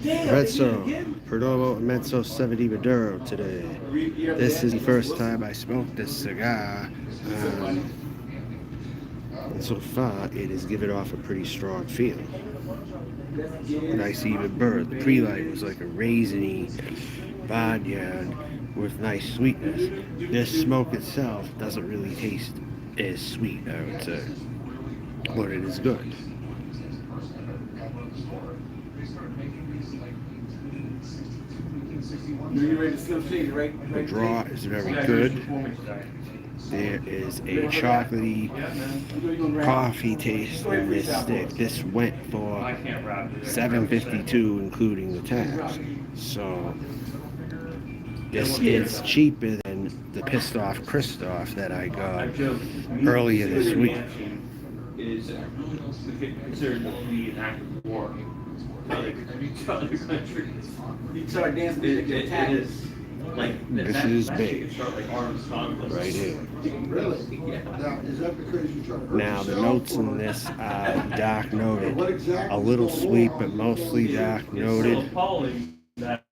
Immenso, Perdomo Immenso 70 Maduro today. This is the first time I smoked this cigar, and so far it is giving off a pretty strong feel. Nice even burn. The pre-light was like a raisiny barnyard with nice sweetness. This smoke itself doesn't really taste as sweet, I would say, but it is good. The draw is very good. There is a chocolatey coffee taste in this stick. This went for $7.52 including the tax. So this is cheaper than the Pissed Off Christoph that I got earlier this week. Is considered to be an act of war. Other countries. It is. Like, this is big. Like right here. Really? Yeah. Now, is that because you try to hurt Now the yourself, notes in this are dark noted. What exactly A little is going sweet, on? but mostly dark noted. appalling that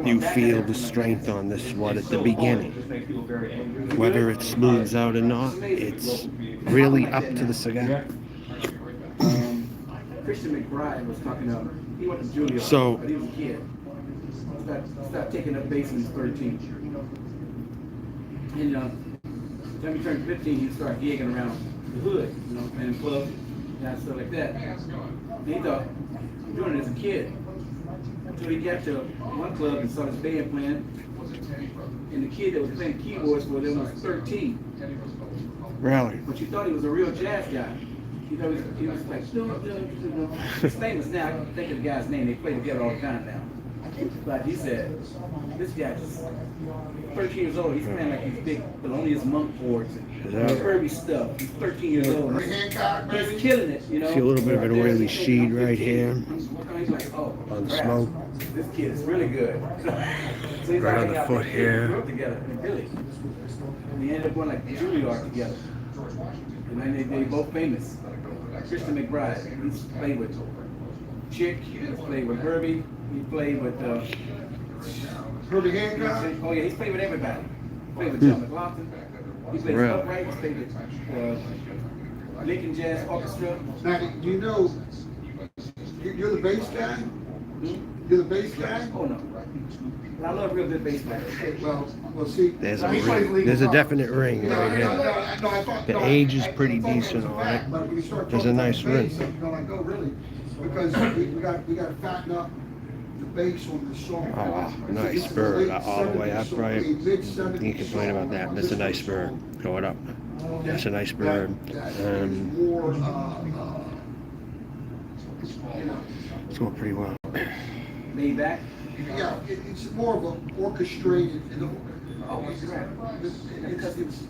You feel the strength on this one at the beginning. Whether it smooths out or not, it's really up to the cigar. Christian McBride was talking about, he went to Juilliard, So- but he was a kid. Started taking up bass when he was 13. And by the time he turned 15, he started gigging around the hood, playing in clubs and stuff like that. And he thought, I'm doing it as a kid. Until he got to one club and saw his band playing. And the kid that was playing keyboards for them was 13. Really? But you thought he was a real jazz guy. You know, he was like, no. His famous now, I can think of the guy's name, they play together all the time now. But he said, this guy just 13 years old, he's playing like these big Thelonious Monk chords and Herbie stuff. He's 13 years old. He's killing it, See a little bit of an oily sheen right here He's like, oh, on the crap. smoke. This kid is really good. So he's Right on the hanging out foot with here. They grew up together, really. And they ended up going like Juilliard together. And then they both famous. Christian McBride, he's played with Chick, he's played with Herbie, he played with Herbie Hancock? oh yeah, he's played with everybody. He played with John McLaughlin, he played with Really? Upright, he's played with Lincoln Jazz Orchestra. Now, do you know, you're the bass guy? Hmm? You're the bass guy? Oh no. I love real good bass players. Well, see. There's a he plays ring. lead There's a guitar. definite ring right here. The age is pretty decent on it. There's a nice ring. You're like, oh, really? Because we got to fatten up the bass on the song. Oh, nice bird. All the way up, right? You can complain about that. That's a nice bird. Going up. That's a nice bird. More, It's going pretty well. Laid back. yeah, it's more of an orchestrated. Oh, he's right. Because it's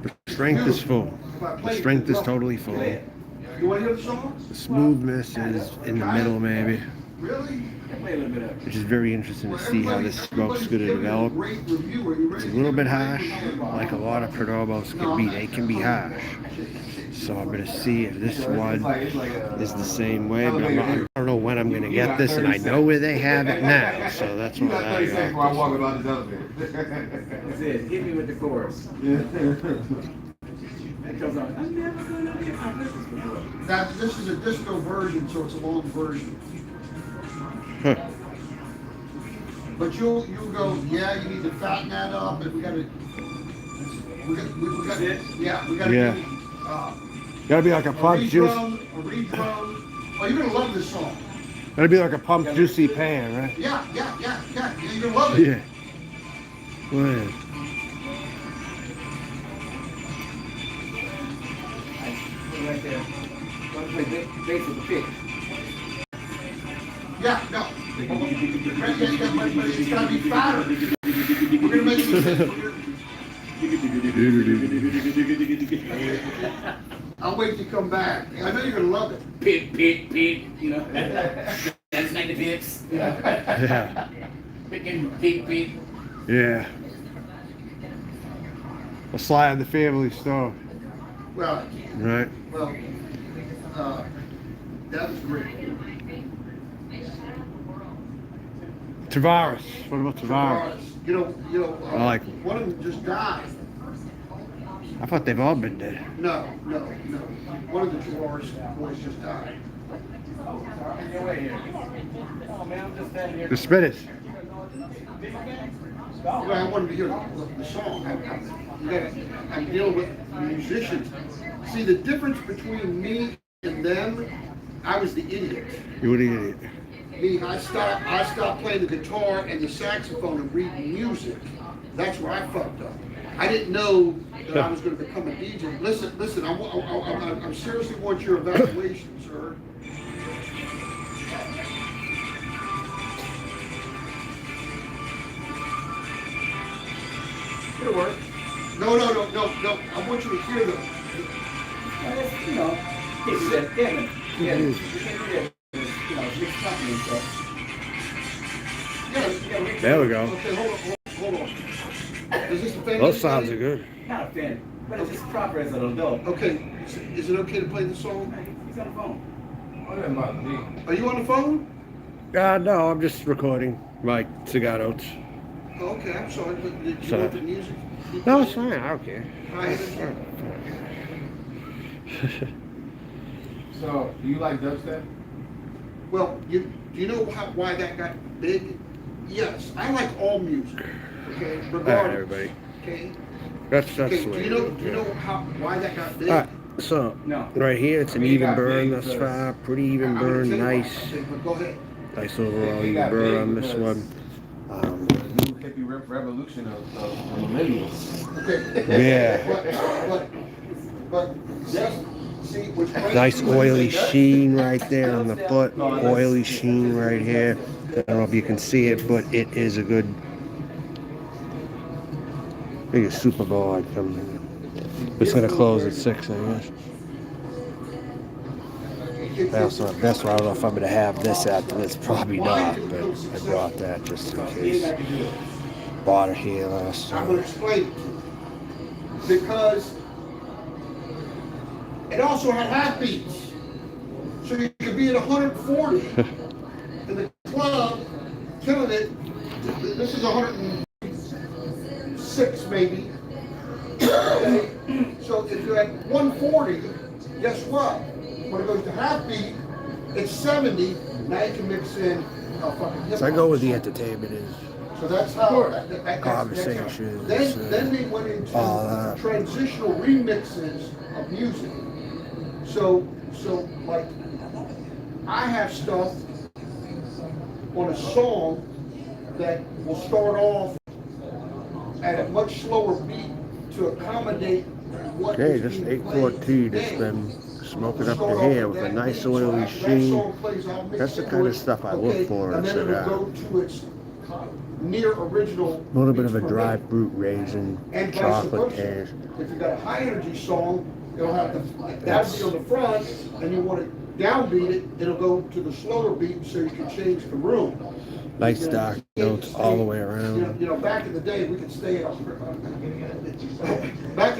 The strength is full. The strength is totally full. You want to hear the song? The smoothness is in the middle, maybe. Really? play a little bit of it. Which is very interesting to see how this smoke's going to develop. It's a little bit harsh, like a lot of Perdomos can be. They can be harsh. So I'm going to see if this one is the same way, but I don't know when I'm going to get this, and I know where they have it now, so that's what I got. That's it. Hit me with the chorus. It comes on. I'm never gonna be. I've listened to this before. Now, this is a disco version, so it's a long version. Huh. But you'll go, yeah, you need to fatten that up, and we gotta, yeah, we gotta Yeah. do, Gotta be like a pump juice. a redrum. Oh, you're gonna love this song. Gotta be like a pump juicy pan, right? Yeah, you're gonna love it. Yeah. Go ahead. Right there. Want to play bass with the pick. Yeah, no. But it's gotta be fatter. We're gonna make it. I'll wait to come back. I know you're gonna love it. Pit, you know. That's like the pits. Yeah. Picking, pit. Yeah. A slide on the family stove. Well, Right? well, that was great. Tavares. What about Tavares? You know, I like him. one of them just died. I thought they've all been dead. No. One of the Tavares boys just died. Oh, man, I'm just standing here. The Spinners. Well, I wanted to hear the song. I'm dealing with musicians. See, the difference between me and them, I was the idiot. You were the idiot. Me, I stopped playing the guitar and the saxophone and reading music. That's where I fucked up. I didn't know that I was going to become a DJ. Listen, I seriously want your evaluation, sir. It'll work. No. I want you to hear them. Well, that's, you know, it's that Kevin. Yeah, you can't do that. You know, it's mixed company and stuff. Yeah. There we go. Okay, hold on. Is this offending? Those sounds are good. Not offended, but it's just proper as an adult. Okay, is it okay to play the song? He's on the phone. Are you on the phone? No, I'm just recording my cigar notes. Oh, okay, I'm sorry, but did you Sorry. want the music? No, it's fine. I don't care. Hi. So, do you like dubstep? Well, do you know why that got big? Yes, I like all music. Okay, All right, regardless. everybody. Okay. That's Okay. the way. Do you know why that got big? All right. So No. right here, it's an It even got burn big thus because- far. Pretty even I'm gonna burn. tell you why. Nice. Okay, but go ahead. Nice overall It even got burn big on this because- one. New hippie revolution of millennials. Okay. Yeah. But just see what's crazy. Nice oily sheen right there on the foot. Oily sheen right here. I don't know if you can see it, but it is a good. I think a Super Bowl I'd come in. It's gonna close at 6, I guess. That's why I don't know if I'm gonna have this after this. Probably not, but I brought that just in case. Bought it here last I'm going to time. explain it to you. Because it also had half beats. So you could be at 140 in the club, killing it. This is 106 maybe. Okay? So if you're at 140, guess what? When it goes to half beat, it's 70. Now you can mix in fucking hip So I go hop. with the entertainment is So that's how Conversations, Then they went into all that. transitional remixes of music. So like I have stuff on a song that will start off at a much slower beat to accommodate what okay. is Just being 814 played that's today. been smoking We'll up start to off here with with a that nice beat. So oily after that sheen. song plays, I'll mix That's the into kind of it, stuff I look for in and then cigar. it'll go to its near original. A little bit of a beats per dry minute. fruit raisin, And vice chocolate versa. taste. If you got a high energy song, it'll have the downbeat on the front, and you want to downbeat it, it'll go to the slower beat so you can change the room. Nice dark notes all the way around. You know, back in the day, we could stay at back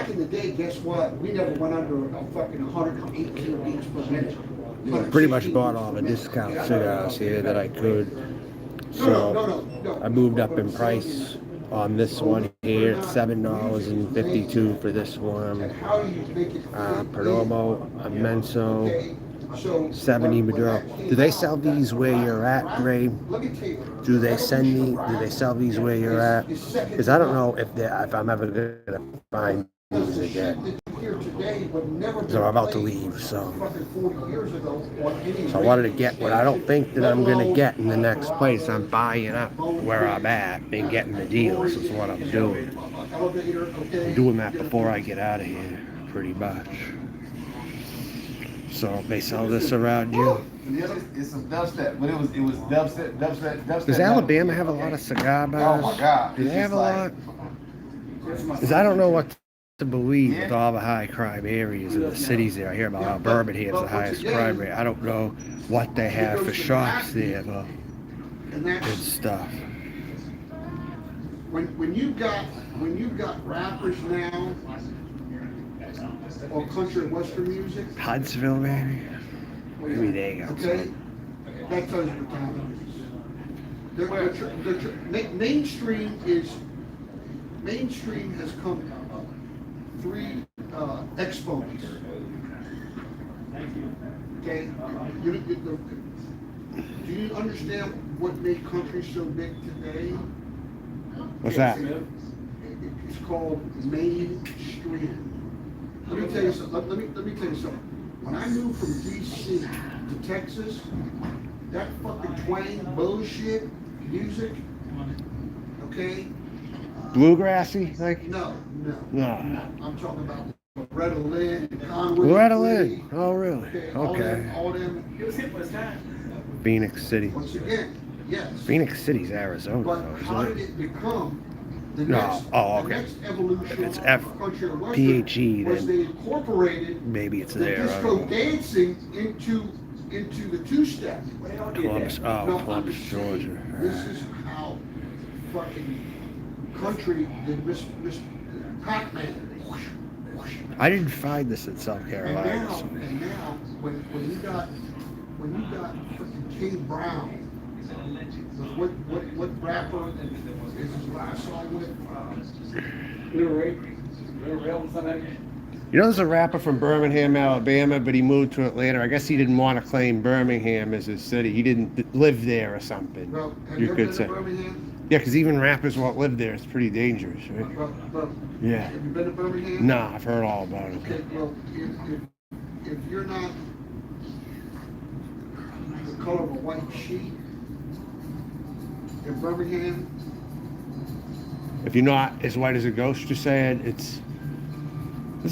in the day, guess what? We never went under a fucking 118 beats per minute. Pretty much bought all the discount cigars here that I could. So No. I moved up in price on this one here. It's $7.52 for this one. And how do you make it? Perdomo, Immenso, Okay, so 70 Maduro. Do they sell these where you're at, Gray? Let me tell you. Do they sell these where you're at? Because I don't know if I'm ever gonna find these again. So I'm about to leave, so I wanted to get what I don't think that I'm gonna get in the next place. I'm buying up where I'm at and getting the deals is what I'm doing. I'm doing that before I get out of here, pretty much. So they sell this around you. It's some dubstep, but it was dubstep. Does Alabama have a lot of cigar bars? Oh my God! Do It's they have a just lot? Because I don't know what to believe with all the high crime areas in the cities there. I hear about how Birmingham has the highest crime rate. I don't know what they have for shops there, but And good that's stuff. when you've got rappers now or country and western music, Huntsville, maybe? Maybe they got okay, some. that tells you what time it is. Mainstream has come three exponents. Okay, do you understand what made country so big today? What's that? It's called mainstream. Let me tell you something. Let me tell you something. When I moved from DC to Texas, that fucking twang bullshit music, okay? Bluegrassy, like? No. No. I'm talking about Loretta Lynn, Conway. Loretta Lynn. Oh, really? All Okay. them. It was hit for his time. Phoenix City. Once again, yes. Phoenix City's Arizona, But though, how isn't did it? it become the No. next, Oh, the okay. next evolution If it's of country and western PHE, was then they incorporated maybe it's the there. I disco don't know. dancing into the two-step. Well, they all did Columbus, that. oh, No, Columbus, I'm Georgia. saying, this is how fucking country did Miss Pac-Man. I didn't find this in South Carolina. And now, when you got freaking King Brown, what rapper is his last song with? Little Ray or something. You know, there's a rapper from Birmingham, Alabama, but he moved to Atlanta. I guess he didn't want to claim Birmingham as his city. He didn't live there or something. Well, have You you ever could been say. to Birmingham? Yeah, because even rappers won't live there. It's pretty dangerous, right? Well, Yeah. have you been to Birmingham? Nah, I've heard all about it. Okay, well, if you're not the color of a white sheet in Birmingham, If you're not as white as a ghost, you're saying there's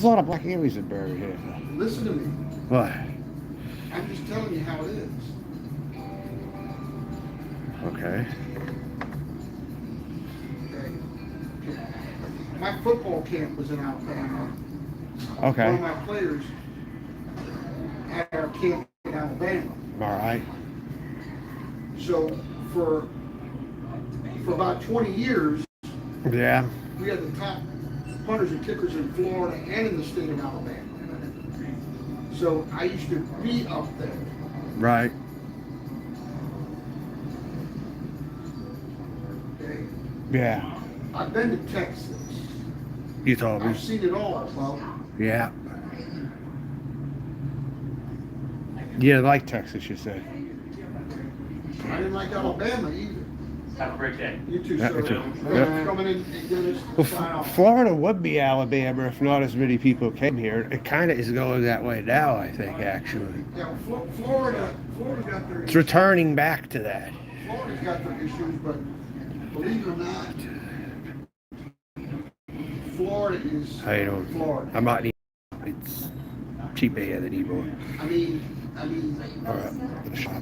a lot of black areas in Birmingham. listen to me. What? I'm just telling you how it is. Okay. Okay. My football camp was in Alabama. Okay. One of my players had our camp in Alabama. All right. So for about 20 years, Yeah. we had the top punters and kickers in Florida and in the state of Alabama. So I used to be up there. Right. Okay. Yeah. I've been to Texas. You told me. I've seen it all. Well, Yeah. Yeah, like Texas, you said. I didn't like Alabama either. Have a great day. You too, Yeah, sir. you too. Thanks Yeah. for coming in and giving us Well, the sign off. Florida would be Alabama if not as many people came here. It kind of is going that way now, I think, actually. Yeah, Florida got their It's returning back to that. Florida's got their issues, but believe it or not, Florida is How you doing? Florida. I'm not. It's cheaper here than Ebro. I mean, All right. The shop.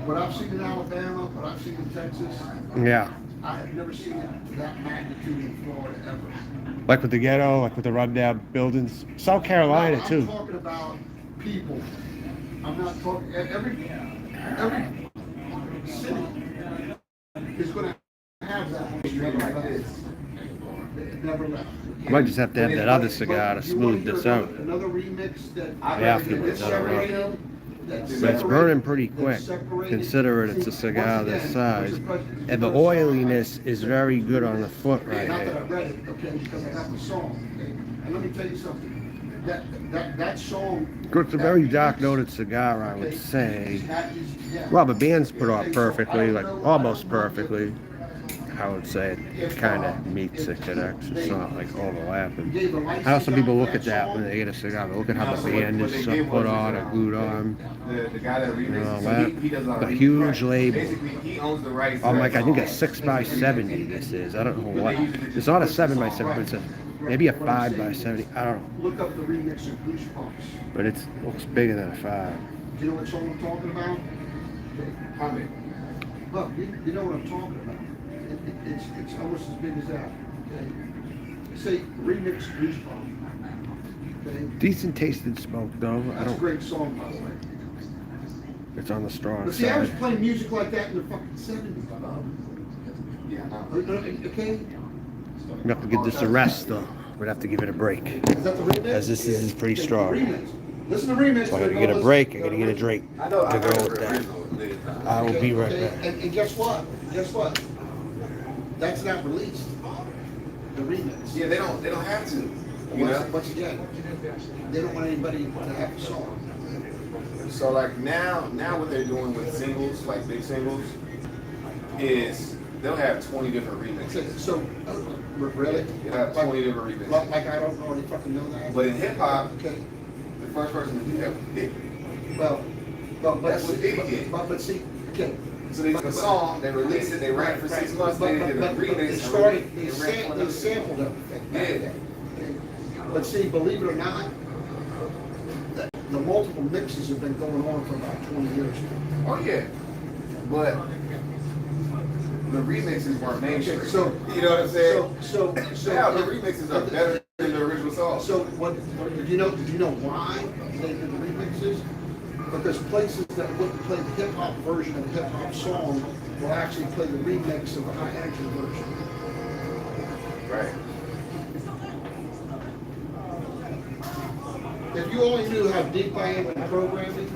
what I've seen in Alabama, what I've seen in Texas, Yeah. I have never seen it to that magnitude in Florida ever. Like with the ghetto, like with the rundown buildings. South Carolina, I'm too. talking about people. I'm not talking, every city is gonna have that. It never left. Might just have to have that other cigar to But you wanna smooth this hear out. Another remix that. Afterwards, I don't know. But it's burning pretty quick, considering it's a cigar this size. And the oiliness is very good on the foot right Not that I here. read it, okay, because I got the song, okay? And let me tell you something, that song. It's a very dark noted cigar, I would say. Well, the band's put off perfectly, like almost perfectly. I would say it kind of meets it, connects. It's not like overlapping. I know some people look at that when they get a cigar. They look at how the band is put on and glued on. The guy that remixes, all so that. he does A huge label. Basically, he owns the rights. I'm to like, that I think a song. 6x70 this is. I don't know what. It's not a 7x7, but it's maybe a 5x70. I don't know. Look up the remix of Goosebumps. But it looks bigger than a 5. Do you know what song I'm talking about? Comment. Look, you know what I'm talking about. It's almost as big as that. Okay? Say remix Goosebumps. Okay? Decent tasting smoke, though. I That's a don't. great song, by the way. It's on the strong But see, I was side. playing music like that in the fucking 70s, Bob. Okay? We have to give this a rest, though. We'd have to give it a break. Is that the remix? As this is pretty Okay, strong. Remix. Listen to the remix. So I gotta but get a don't break. I listen- gotta get a drink I know. to I go heard with the that. original a million times. I will be right Okay, back. and guess what? Guess what? That's not released. The remix. Yeah, they don't have to. You know. Once again, they don't want anybody to have a song. So like now what they're doing with singles, like big singles, is they'll have 20 different Okay, remixes. so, really? They'll have 20 different remixes. Like I don't already fucking know that. But in hip hop, Okay, the first person to do that was Big. but That's what Big did. but see, okay. So they took a song, they released it, they ran it for 6 months, then they did a remix. They and started, released it, they and ran it for sampled another- everything. Yeah. Okay. But see, believe it or not, the multiple mixes have been going on for about 20 years now. Oh yeah, but the remixes weren't mainstream. Okay, so- you know what I'm saying? So Now the remixes are better than the original song. So what, did you know why they did the remixes? Because places that wouldn't play the hip hop version of the hip hop song will actually play the remix of the high energy version. Right. If you only knew how deep I am in programming,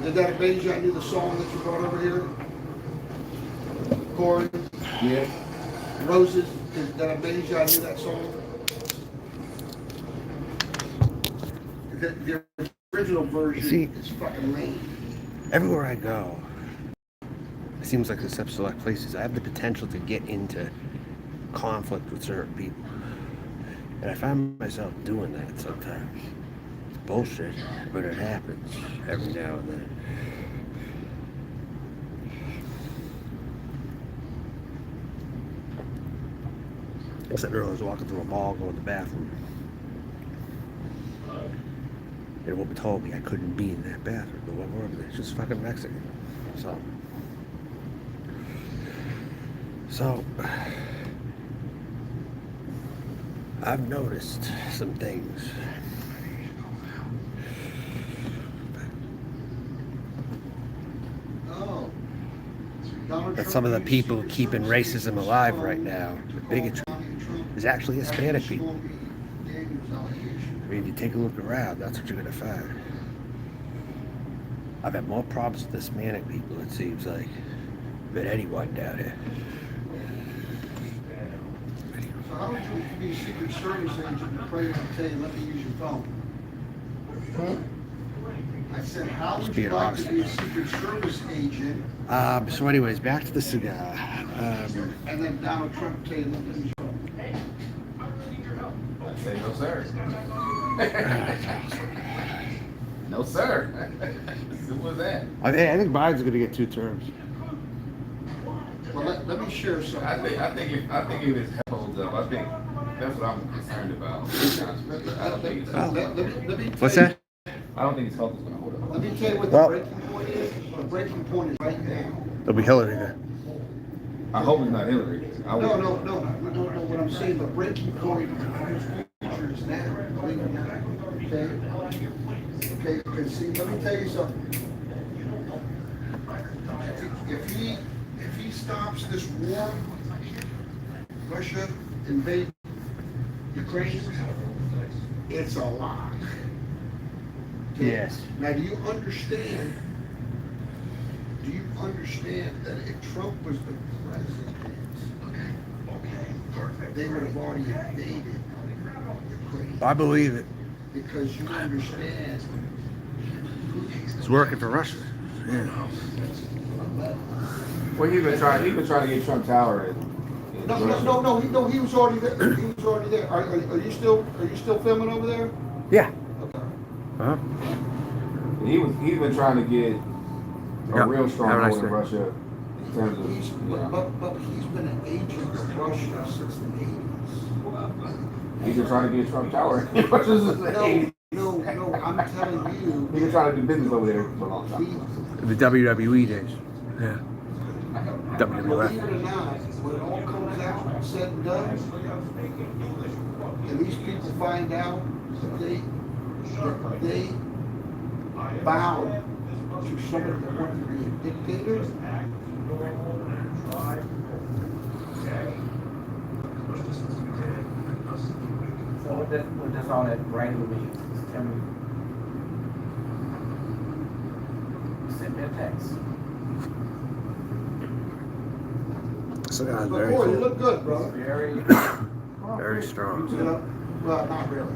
did that amaze you? I knew the song that you brought over here. Corey, Yeah. Roses, did that amaze you? I knew that song. The original version See- is fucking lame. Everywhere I go, it seems like except select places, I have the potential to get into conflict with certain people. And I find myself doing that sometimes. It's bullshit, but it happens every now and then. I said earlier, I was walking through a mall, going to the bathroom. And a woman told me I couldn't be in that bathroom. The one over there, just fucking Mexican. So, I've noticed some things. Oh. Donald That Trump some of the used people Secret keeping Service racism agents alive to right now, the bigotry, is actually Hispanic people. I mean, if you take a look around, that's what you're gonna find. I've had more problems with Hispanic people, it seems like, than anyone down here. So how would you be a Secret Service agent and pray and tell you, let me use your phone? I said, how would be you an like to honest be a Secret Service agent So anyways, back to the cigar. and then Donald Trump tell you, let me use your phone? I say no sir. No sir. Simple as that. I think Biden's gonna get 2 terms. Well, let me share something. I think if his health holds up, I think that's what I'm concerned about. I don't think his health Let me What's tell you- that? I don't think his health is going to hold up. Let me tell you what the Well- breaking point is. The breaking point is right now. It'll be Hillary then. I hope it's not Hillary. No, what I'm saying, the breaking point is now, believe it or not, okay? Okay, because see, let me tell you something. If he stops this war, Russia invade Ukraine, it's a lie. Okay? Yes. Now, do you understand that if Trump was the president, they would have already invaded Ukraine? I believe it. Because you understand. It's working for Russia. Yeah. Well, he's been trying to get Trump Tower in No, he was already there. He was already there. Are you still filming over there? Yeah. Okay. Uh-huh. He's been trying to get a Yep. real strong Have a nice hold in day. Russia in terms of But he's been an agent of Russia since the 80s. he's been trying to get Trump Tower in Russia since the 80s. No, I'm telling you. He's been trying to do business over there for a long time. The WWE days. Yeah. Believe it or WWF. not, when it all comes out, said and done, and these people find out that they bowed to somebody that wanted to be a dictator, what does all that writing mean? Just tell me. Send me a text. Cigar But very boy, you good. look good, brother. Very strong. You know, well, not really.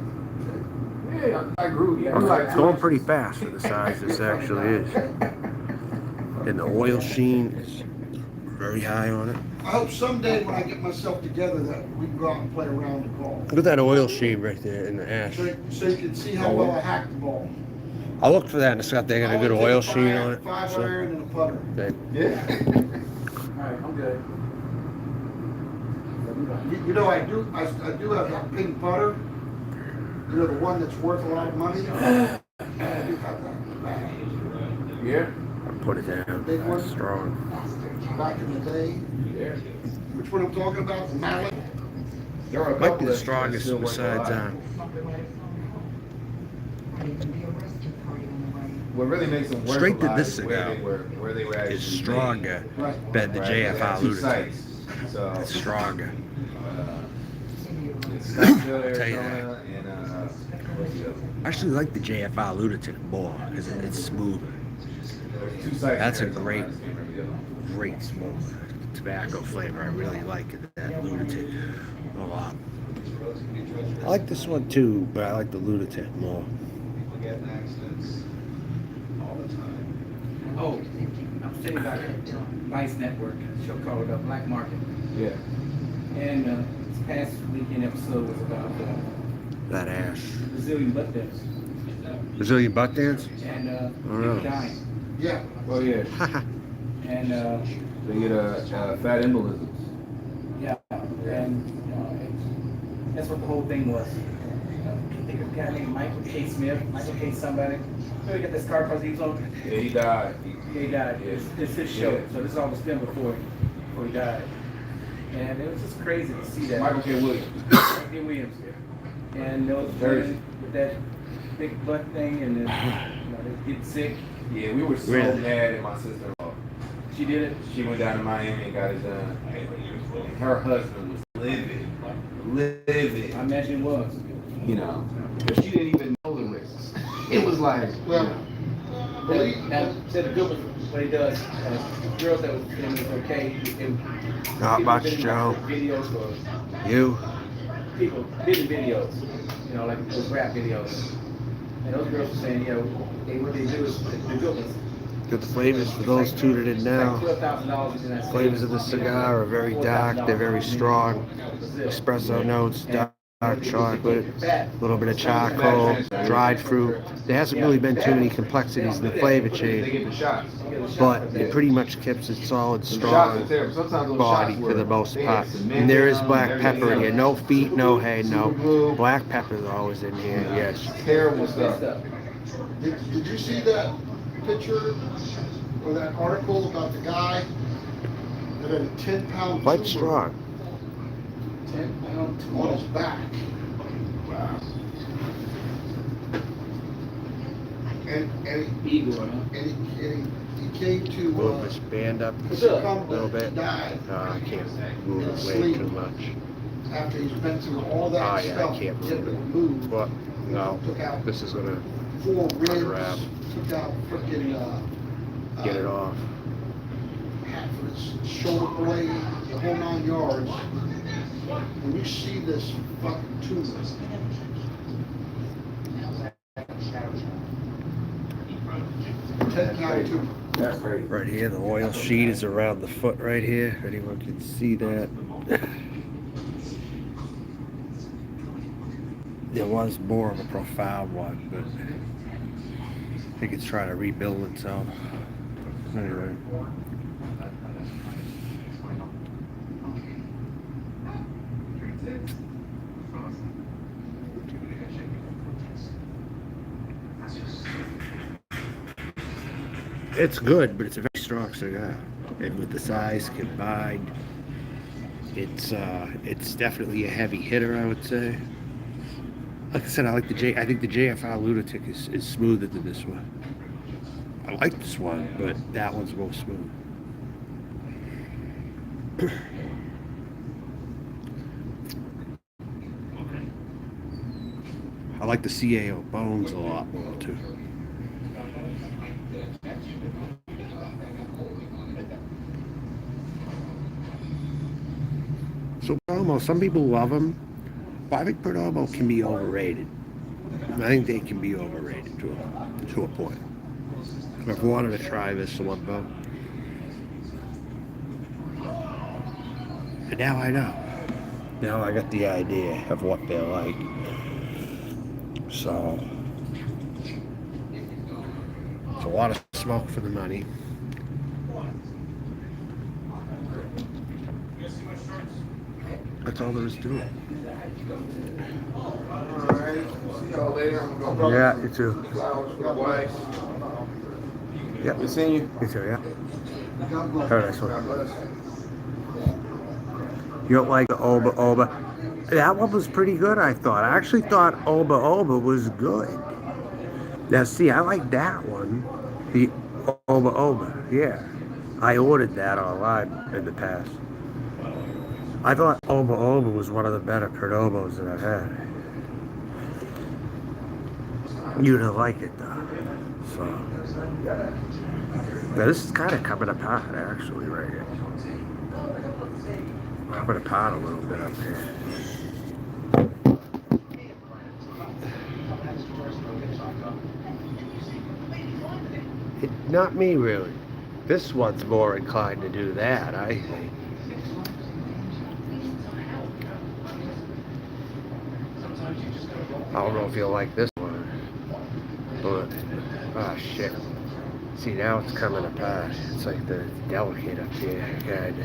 Yeah, I agree. Yeah, It's going pretty fast for the size this actually is. And the oil sheen is very high on it. I hope someday when I get myself together that we can go out and play around the ball. Look at that oil sheen right there in the ash. So you can see how well I hack the ball. I looked for that and it's got they got a good oil sheen on it. 5 So, iron and a putter. okay. Yeah. Alright, I'm good. You know, I do have that pink putter. You know, the one that's worth a lot of money. I do have that. Yeah. I'll put it down. Big one? That's strong. Back in the day. Yeah. Which one I'm talking about? The mallet. There are a Might couple be the that strongest still work besides a lot. What really makes them work Straight a to lot this is cigar where they were actually is stronger Right. than the made, right? They JFI had two Lunatic. sites. So It's stronger. it's Scottsdale, Tell you Arizona, and what's the other? I actually like the JFI Lunatic more because it's smooth. There's two sites. That's in a Arizona, great- I just can't remember the other one. Great smoke. Tobacco flavor. I really like that Lunatic a lot. I like this one too, but I like the Lunatic more. Oh, I'm sitting about Vice Network, a show called Black Market. Yeah. And this past weekend episode was about That ash. Brazilian butt dance. Brazilian butt dance? And Oh. people dying. Yeah. Oh yeah. And They get fat embolisms. yeah, and that's what the whole thing was. I think a guy named Michael K. Smith, Michael K. somebody. So he got this car because he was on. Yeah, he died. He died. It's his show. Yeah. So this all was filmed before he died. And it was just crazy to see that. Michael K. Williams. Michael K. Williams. And those Jersey. women with that big butt thing, and then they get sick. Yeah, we were so Really? mad at my sister-in-law. She did it. She went down to Miami and got it done. And her husband was livid. I imagine it was. You know, because she didn't even know the risks. It was like, Well, believe, Now, said the good one, what he does, girls that was in was okay. Not much, Joe. Videos for You? people, did videos, like those rap videos. And those girls were saying, what they do is the good ones. Got the flavors for those two that didn't know. It's like $12,000 in that. Flavors of the cigar are very dark, they're very strong. Espresso notes, dark chocolate, a little bit of charcoal, dried fruit. There hasn't really been too many complexities in the flavor they chain, get the shots. but it pretty much keeps it solid, The shots strong are terrible. Sometimes those body shots for the were- most they part. had cement And there is down, black everything pepper in here. else. No feet, no hay, no. Super glue. Black pepper is always in here, yes. Terrible stuff. did you see that picture or that article about the guy that had a 10-pound Quite tumor strong. 10-pound on his back? Wow. And Igor, huh? he came to Move this band up a succumb, little but he bit. died I can't move it way too much. after he's been through all that Oh, yeah, I stuff. can't get move it. removed. But, no, Took out this is gonna 4 unwrap. ribs, took out freaking get it off. half of his shoulder blade, the whole 9 yards. When you see this fucking tumor, 10-pound tumor. That's crazy. Right here, the oil sheet is around the foot right here. If anyone can see that. There was more of a profound one, but I think it's trying to rebuild itself. Anyway. It's good, but it's a very strong cigar. And with the size combined, it's definitely a heavy hitter, I would say. Like I said, I think the JFI Lunatic is smoother than this one. I like this one, but that one's more smooth. I like the CAO Bones a lot more too. So Perdomo, some people love them, but I think Perdomo can be overrated. I think they can be overrated to a point. I've wanted to try this one though, and now I know. Now I got the idea of what they're like. So it's a lot of smoke for the money. That's all there is to it. Alright, see y'all later. I'm gonna go. Yeah, you too. Flowers for the wife. Yeah, Good seeing you. you too. Yeah. God bless. Have a nice one. God bless. You don't like the Oba Oba? That one was pretty good, I thought. I actually thought Oba Oba was good. Now, see, I like that one. The Oba Oba, yeah. I ordered that online in the past. I thought Oba Oba was one of the better Perdomos that I've had. You didn't like it, though. So, now this is kind of coming apart, actually, right here. Coming apart a little bit up here. Not me, really. This one's more inclined to do that, I think. I don't know if you'll like this one, but, ah, shit. See, now it's coming apart. It's like the delicate up here, kinda.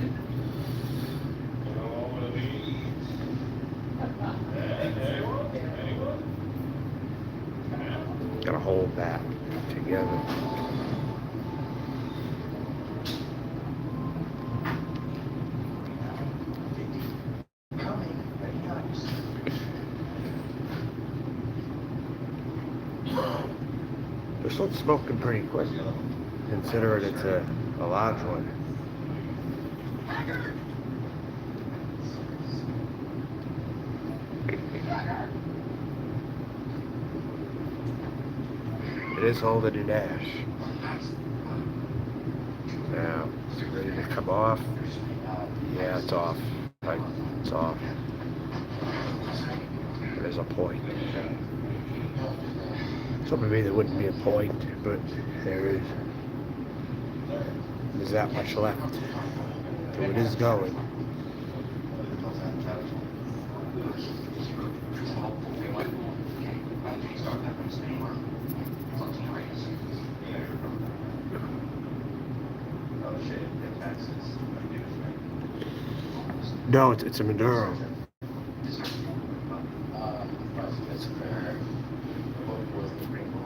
Gotta hold that together. This one's smoking pretty quick, considering it's a large one. It is holding an ash. Now, is it ready to come off? Yeah, it's off. Right, it's off. There's a point. So maybe there wouldn't be a point, but there is. There's that much left. So it is going. No, it's a Maduro.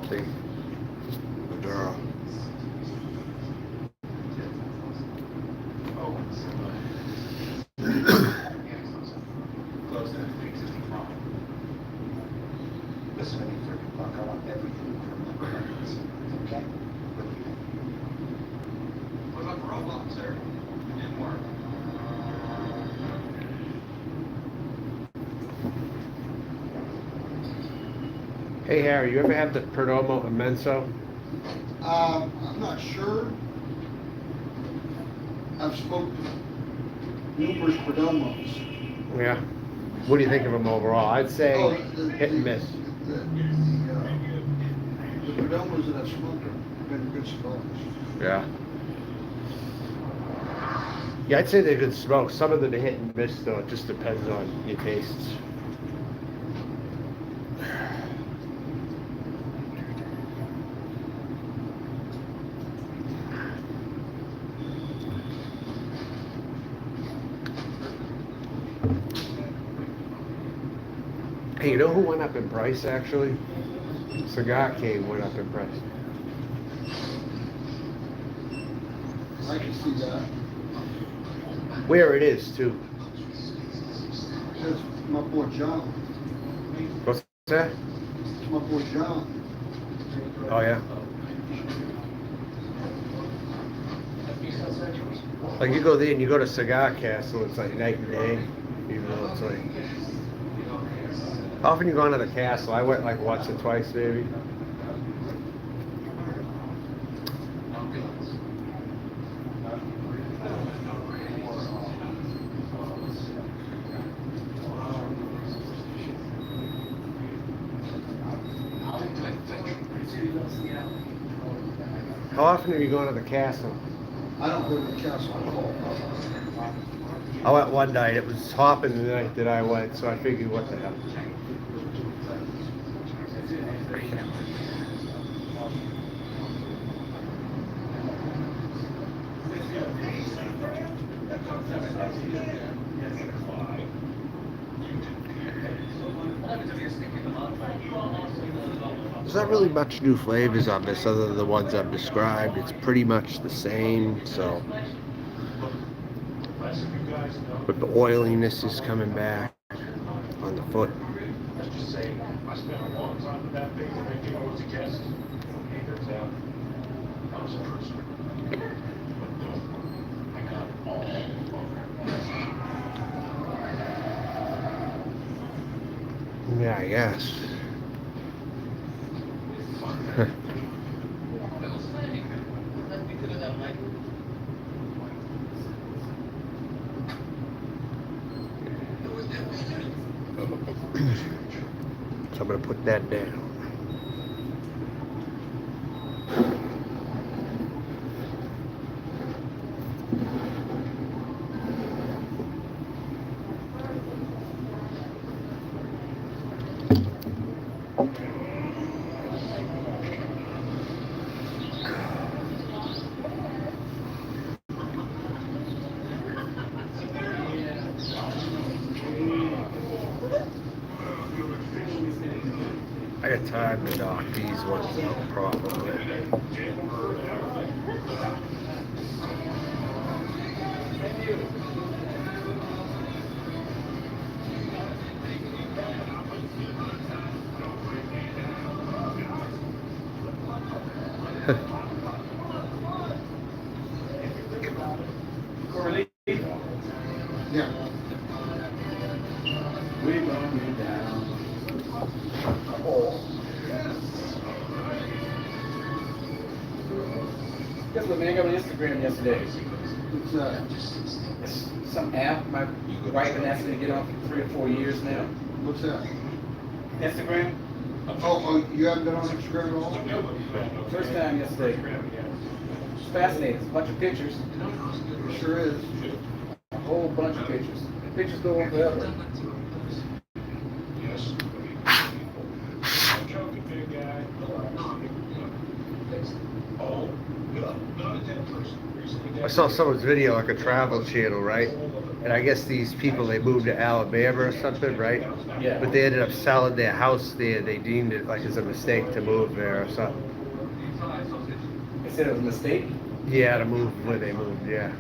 See? Maduro. Hey Harry, you ever have the Perdomo Immenso? I'm not sure. I've smoked numerous Perdomos. Yeah. What do you think of them overall? I'd say hit and miss. The Perdomos that I've smoked have been good cigars. Yeah. Yeah, I'd say they're good smoke. Some of them are hit and miss though. It just depends on your tastes. Hey, you know who went up in price actually? Cigar King went up in price. I can see that. Where it is too. That's my boy John. What's that? It's my boy John. Oh yeah. Like you go there and you go to Cigar Castle, it's like night and day. Even though it's like How often you going to the castle? I went like once or twice, maybe. How often are you going to the castle? I don't go to the castle at all. I went one night. It was hopping the night that I went, so I figured, what the hell. There's not really much new flavors on this other than the ones I've described. It's pretty much the same, so. But the oiliness is coming back on the foot. Yeah, I guess. So I'm going to put that down. I got time to knock these ones out properly. Yeah. We're going down. Guess what, man? I got on Instagram yesterday. What's that? Some app my wife been asking me to get on for 3 or 4 years now. What's that? Instagram. Oh, you haven't been on Instagram at all? First time yesterday. It's fascinating. It's a bunch of pictures. It sure is. A whole bunch of pictures. Pictures go on forever. I saw someone's video, like a travel channel, right? And I guess these people, they moved to Alabama or something, right? Yeah. But they ended up selling their house there. They deemed it like as a mistake to move there or something. They said it was a mistake. Yeah, to move where they moved, yeah.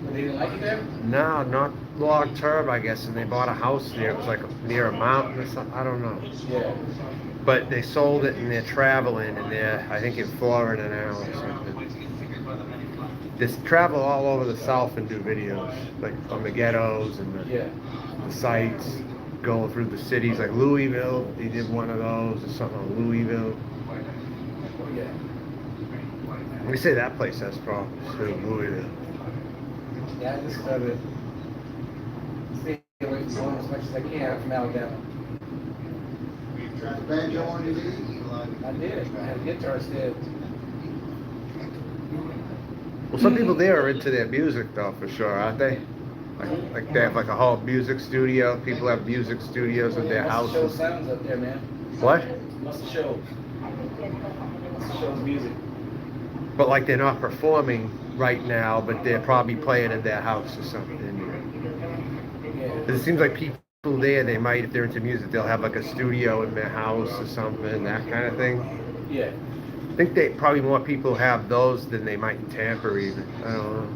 But they didn't like it there. No, not long term, I guess. And they bought a house there. It was like near a mountain or something. I don't know. Yeah. But they sold it and they're traveling and they're, I think, in Florida now or something. They travel all over the South and do videos, like on the ghettos and the sites, going through the cities, like Louisville. He did one of those or something on Louisville. Yeah. We say that place has problems too, Louisville. Yeah, I just started staying away from home as much as I can from Alabama. Tried the banjo on your knee? I did. I had a guitar instead. Well, some people there are into their music though, for sure, aren't they? Like they have like a whole music studio. People have music studios in their Must show houses. sounds up there, man. What? Must show. Must show music. But like they're not performing right now, but they're probably playing at their house or something. Yeah. 'Cause it seems like people there, they might, if they're into music, they'll have like a studio in their house or something, that kind of thing. Yeah. I think they probably more people have those than they might in Tampa even. I don't know.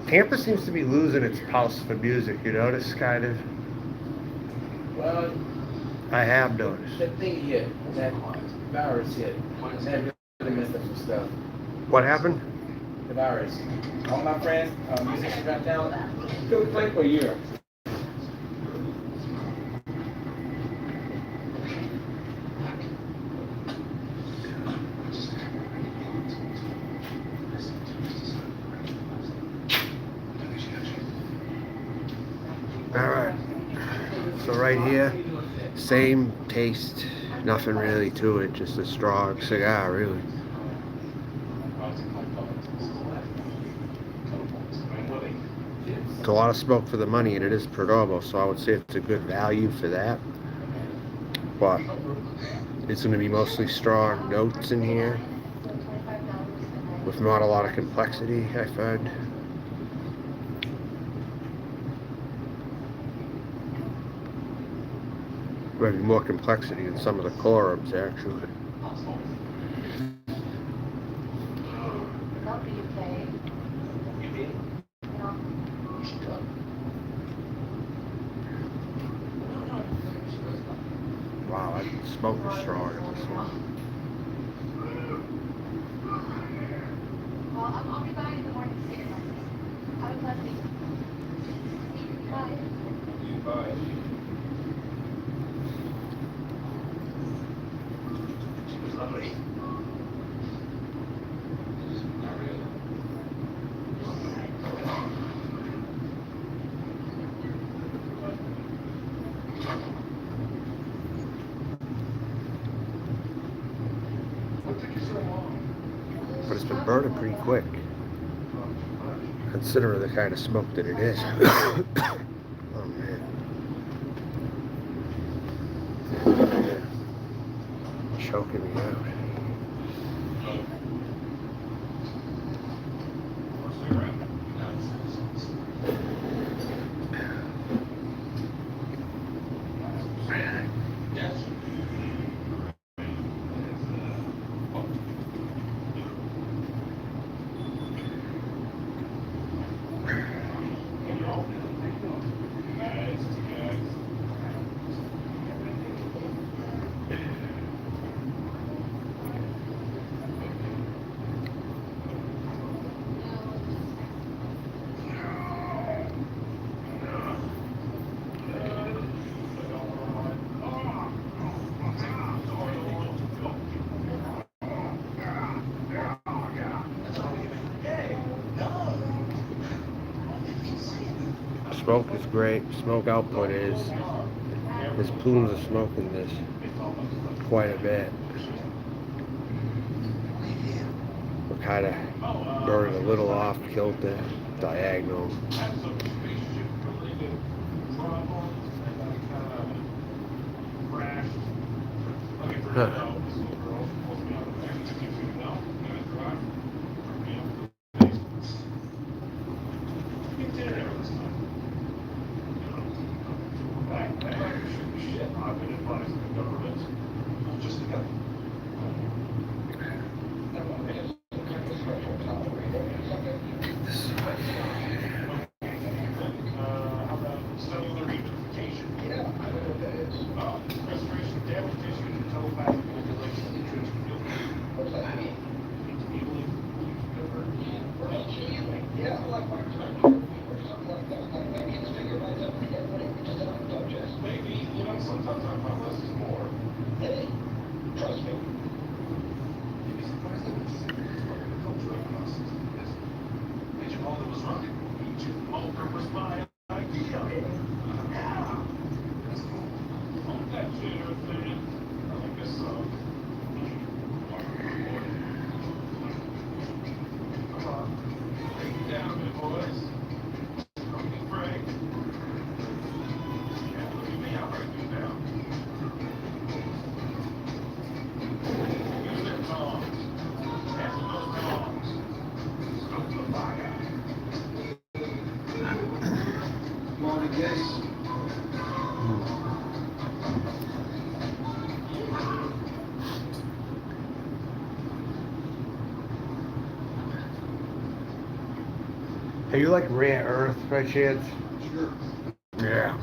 Tampa seems to be losing its pulse for music, you notice, kind of? Well, I have noticed. that thing hit, that virus hit, that really messed up some stuff. What happened? The virus. All my friends, musicians got down, couldn't play for a year. So right here, same taste, nothing really to it, just a strong cigar, really. It's a lot of smoke for the money, and it is Perdomo, so I would say it's a good value for that. But it's going to be mostly strong notes in here, with not a lot of complexity, I find. Maybe more complexity in some of the colorums, actually. Wow, that smoke is strong in this one. I'll be back in the morning to see you. Have a blessed week. Bye. But it's been burning pretty quick, considering the kind of smoke that it is. Oh man. Choking me out. Smoke is great. Smoke output is. There's plumes of smoke in this. Quite a bit. We're kind of burning a little off kilter, diagonal. Huh. Hey, you like rare earth by chance? Sure. Yeah.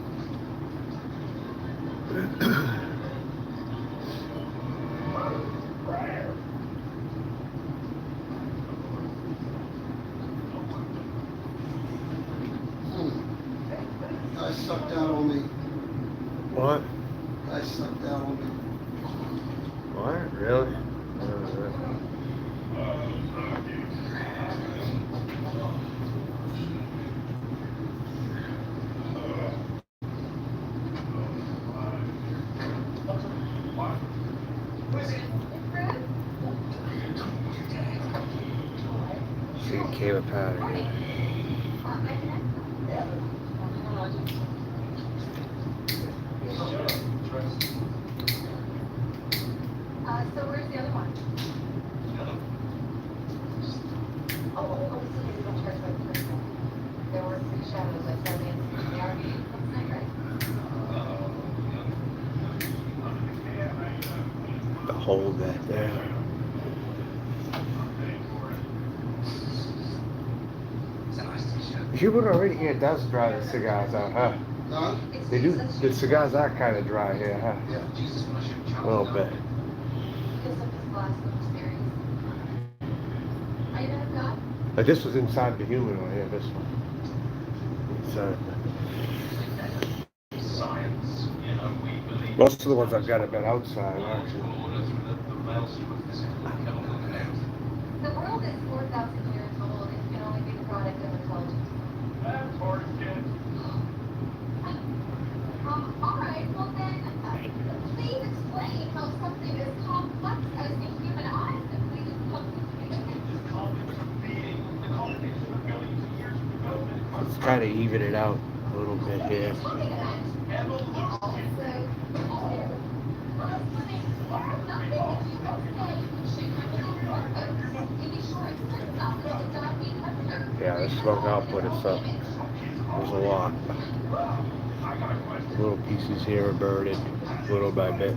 I sucked out on me. What? I sucked out on me. What? Really? See a Kayla powder here. So where's the other one? Oh, so you don't charge by the person. There were 3 shadows, I saw the RV last night, right? The hole back there. Human already here does dry the cigars out, huh? Huh? They do. The cigars are kind of dry here, huh? Yeah. A little bit. Gives up his glass of experience. Are you gonna go? Like this was inside the human one here, this one. Inside. Most of the ones I've got have been outside, actually. The world is 4,000 years old. It can only be the product of intelligence. All right, well then, please explain how something as complex as the human eye simply just comes to Let's kind of even it out a little bit here. Yeah, the smoke output is up. There's a lot. Little pieces here are birded, little by bit.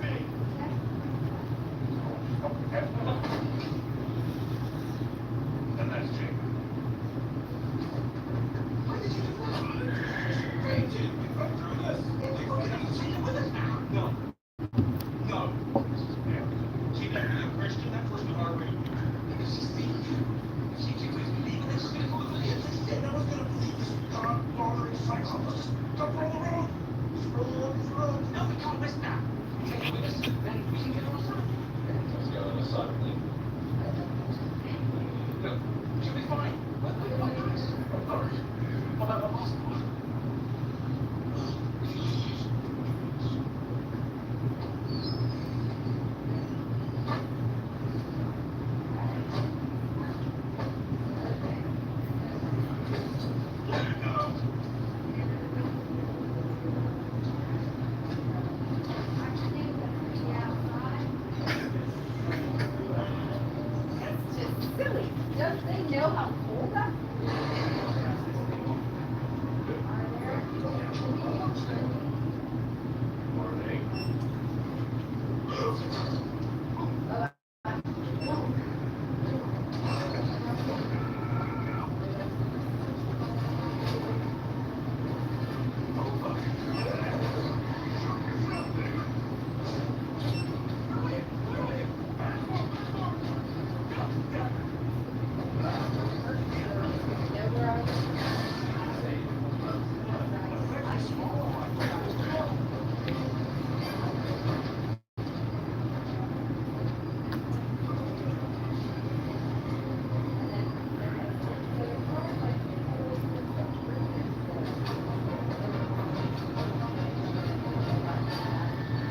Don't they know how cold that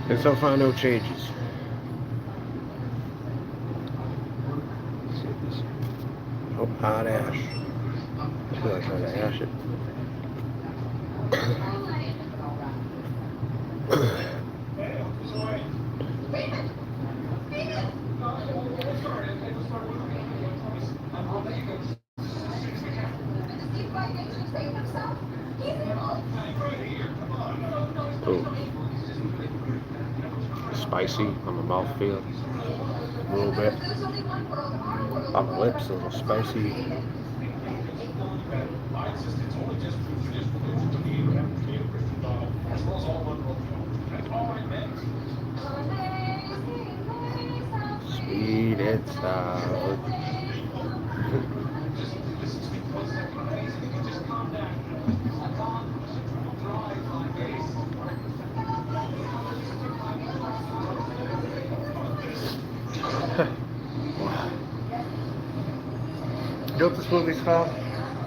And so far, no changes. Let's see this. Oh, hot ash. I feel like trying to ash it. Oh. Spicy on the mouthfeel. A little bit. On the lips, a little spicy. Sweet and sour. You know what this movie's called?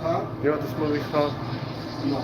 Huh? You know what this movie's called? No.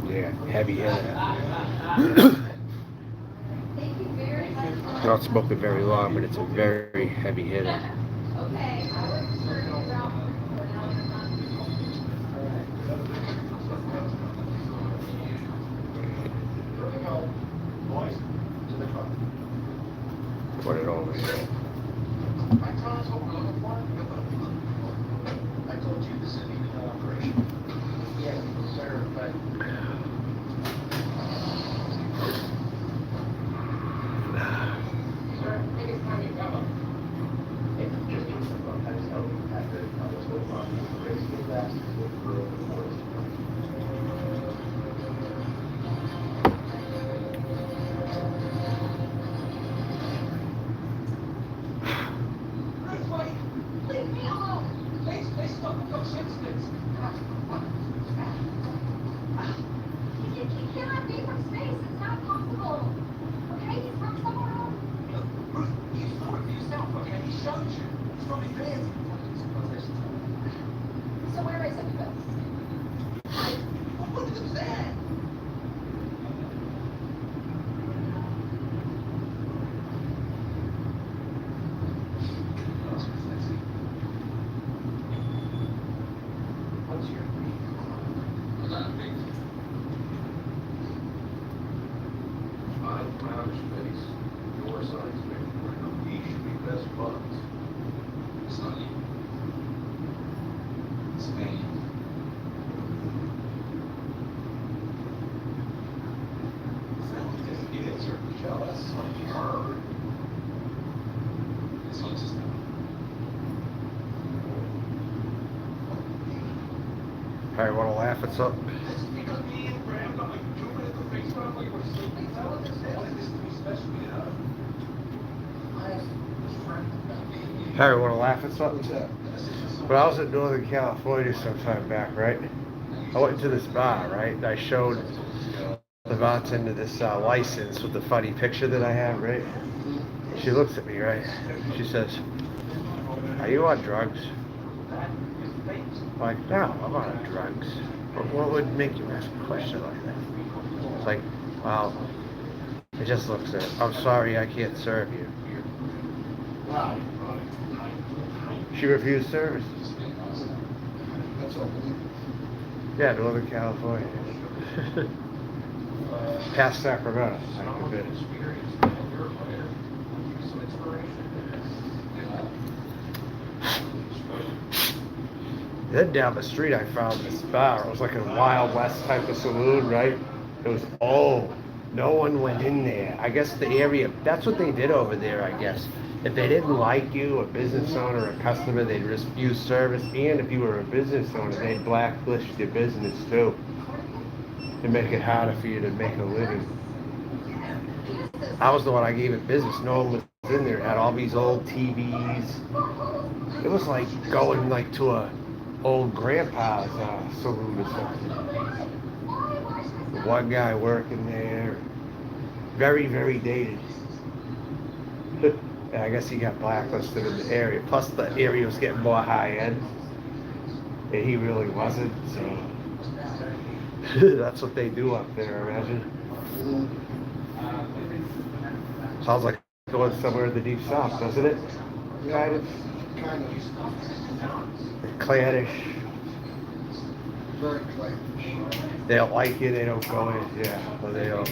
Yeah, heavy hitter. Thank you very much. I don't smoke it very long, but it's a very heavy hitter. Okay, I was turning around. Put it over here. I told you this isn't even an operation. Yeah, sir, but Leave me alone. He cannot be from space. It's not possible. Okay, he's from somewhere else. So where is it, Phil? Hey, want to laugh at something? Harry, want to laugh at something? When I was in Northern California some time back, right? I went into this bar, right? And I showed the bartender this license with the funny picture that I have, right? She looks at me, right? She says, "Are you on drugs?" I'm like, "No, I'm not on drugs." What would make you ask a question like that? It's like, well, it just looks at it. "I'm sorry, I can't serve you." Wow. She refused service. That's unbelievable. Yeah, Northern California. Past Sacramento, I could be. Then down the street I found this bar. It was like a Wild West type of saloon, right? It was old. No one went in there. I guess the area, that's what they did over there, I guess. If they didn't like you, a business owner, or a customer, they'd refuse service. And if you were a business owner, they'd blacklist your business too. To make it harder for you to make a living. I was the one I gave it business. No one was in there. It had all these old TVs. It was like going like to a old grandpa's saloon or something. One guy working there. Very, very dated. And I guess he got blacklisted in the area. Plus the area was getting more high end. And he really wasn't, so that's what they do up there, imagine. Sounds like going somewhere in the deep south, doesn't it? Kind of. Kind of. Clannish. Very clannish. They don't like you, they don't go in, yeah. Well, they don't.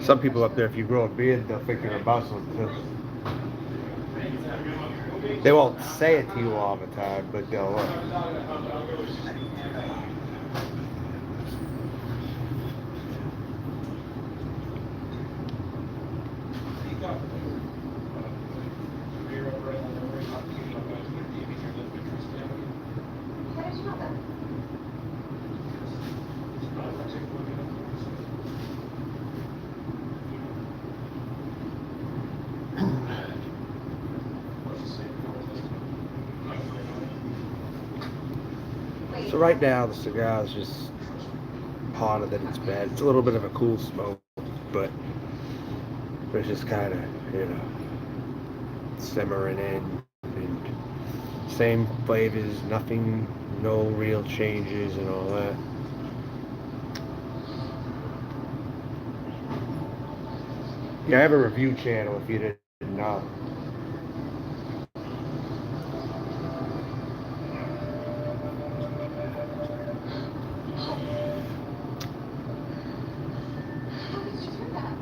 Some people up there, if you grow a beard, they'll think you're a Muslim too. They won't say it to you all the time, but they'll. So right now the cigar is just hotter than it's been. It's a little bit of a cool smoke, but it's just kind of, you know, simmering in, and same flavors, nothing, no real changes and all that. Yeah, I have a review channel if you didn't know. How did you do that?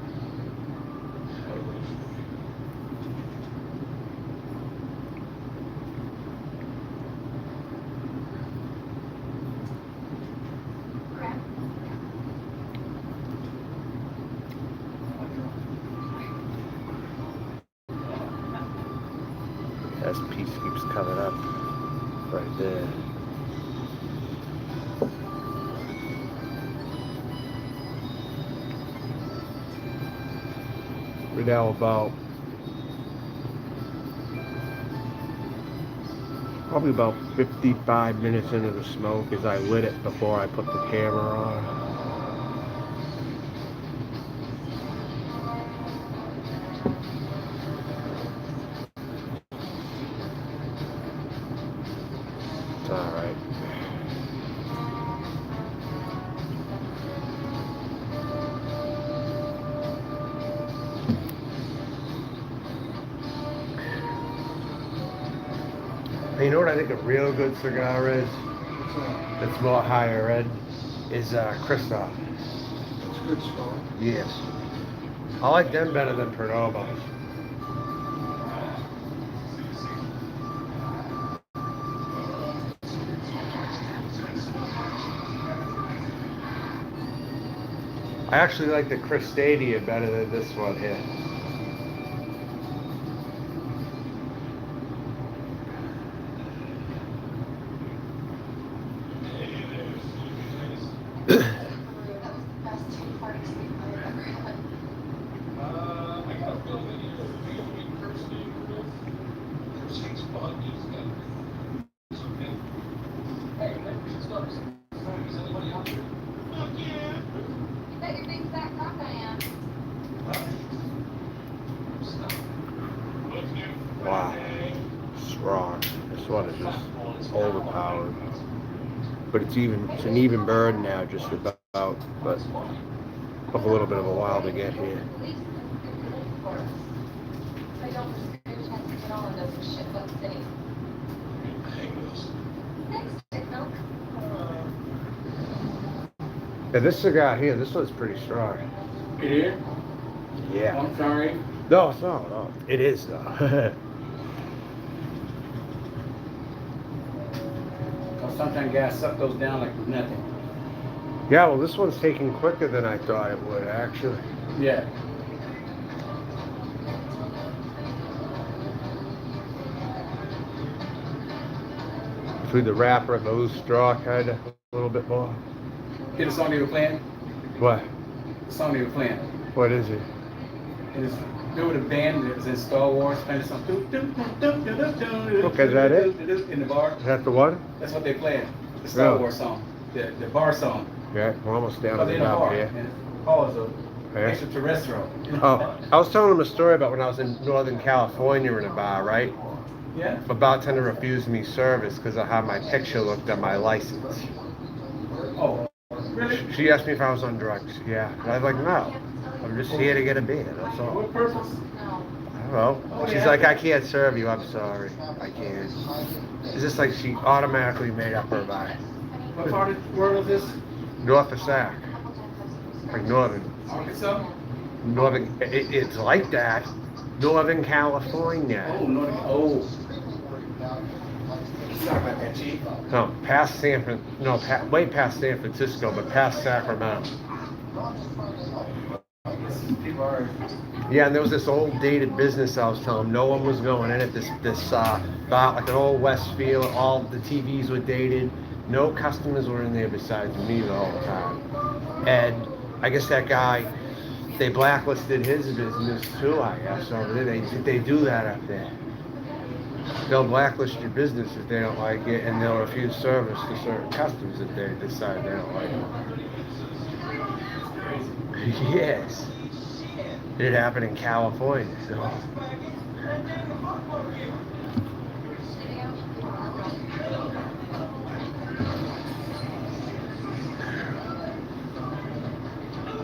Crap. This piece keeps coming up right there. We're now about probably about 55 minutes into the smoke as I lit it before I put the camera on. It's alright. You know what I think a real good cigar is? That's more higher end is Cristal. It's a good start. Yes. I like them better than Perdomo. I actually like the Cristadia better than this one here. That was the best tea party sleep I've ever had. You bet your big fat cock I am. Wow. Strong. This one is just overpowered. But it's an even bird now, just about, but took a little bit of a while to get here. I don't risk your chance to get all of those shit butt city. Thanks, Dick Milk. Yeah, this cigar here, this one's pretty strong. It is? Yeah. I'm sorry. No, it's not. No. It is though. Cause sometimes guys suck those down like nothing. Yeah, well, this one's taking quicker than I thought it would, actually. Yeah. Between the wrapper and those straw, kind of a little bit more. Hear the song they were playing? What? The song they were playing. What is it? It was there with a band that was in Star Wars playing some. Okay, is that it? In the bar. Is that the one? That's what they playing. The Star Really? Wars song. The bar song. Yeah, we're almost down But to they're the in a top bar. here. And Paul is a Yeah. extraterrestrial. Oh, I was telling him a story about when I was in Northern California in a bar, right? Yeah. The bartender refused me service because of how my picture looked on my license. Oh, really? She asked me if I was on drugs. Yeah. And I was like, no. I'm just here to get a beer, that's all. What purpose? I don't know. She's like, I can't serve you. I'm sorry. I can't. It's just like she automatically made up her mind. What part of the world is this? North of Sac. Like Northern. Arkansas? It's like that. Northern California. Oh, Northern. Oh. Sorry about that, Chief. No, past San Fran. No, way past San Francisco, but past Sacramento. People are. Yeah, and there was this old dated business I was telling him. No one was going in it. This bar, like an old Westfield. All the TVs were dated. No customers were in there besides me the whole time. And I guess that guy, they blacklisted his business too, I guess. So they do that up there. they'll blacklist your business if they don't like it, and they'll refuse service to certain customers if they decide they don't like it. Yes. It happened in California, so.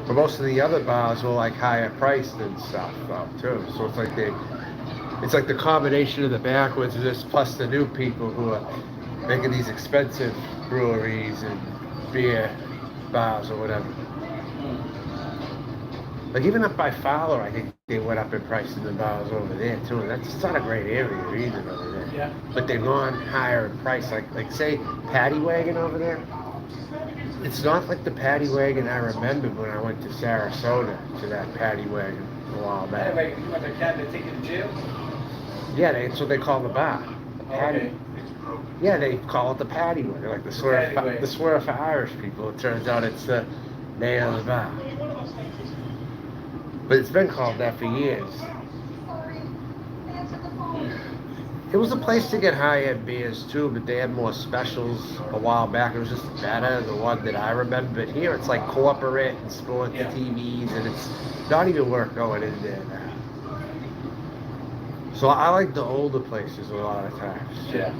But most of the other bars were like higher priced and stuff though too. So it's like the combination of the backwoods of this plus the new people who are making these expensive breweries and beer bars or whatever. Like even up by Fowler, I think they went up in price in the bars over there too. And it's not a great area either over there. Yeah. But they've gone higher in price. Like say Paddy Wagon over there. It's not like the Paddy Wagon I remember when I went to Sarasota to that Paddy Wagon a while back. Anyway, you want the cat to take you to jail? Yeah, that's what they call the bar. Paddy. Okay. Yeah, they call it the Paddy Wagon, like the swear for Irish people. It turns out it's the name of the bar. But it's been called that for years. Sorry. Answer the phone. It was a place to get high-end beers too, but they had more specials a while back. It was just better, the one that I remember. But here it's like corporate and sports TVs, and it's not even worth going in there now. So I like the older places a lot of times. Yeah.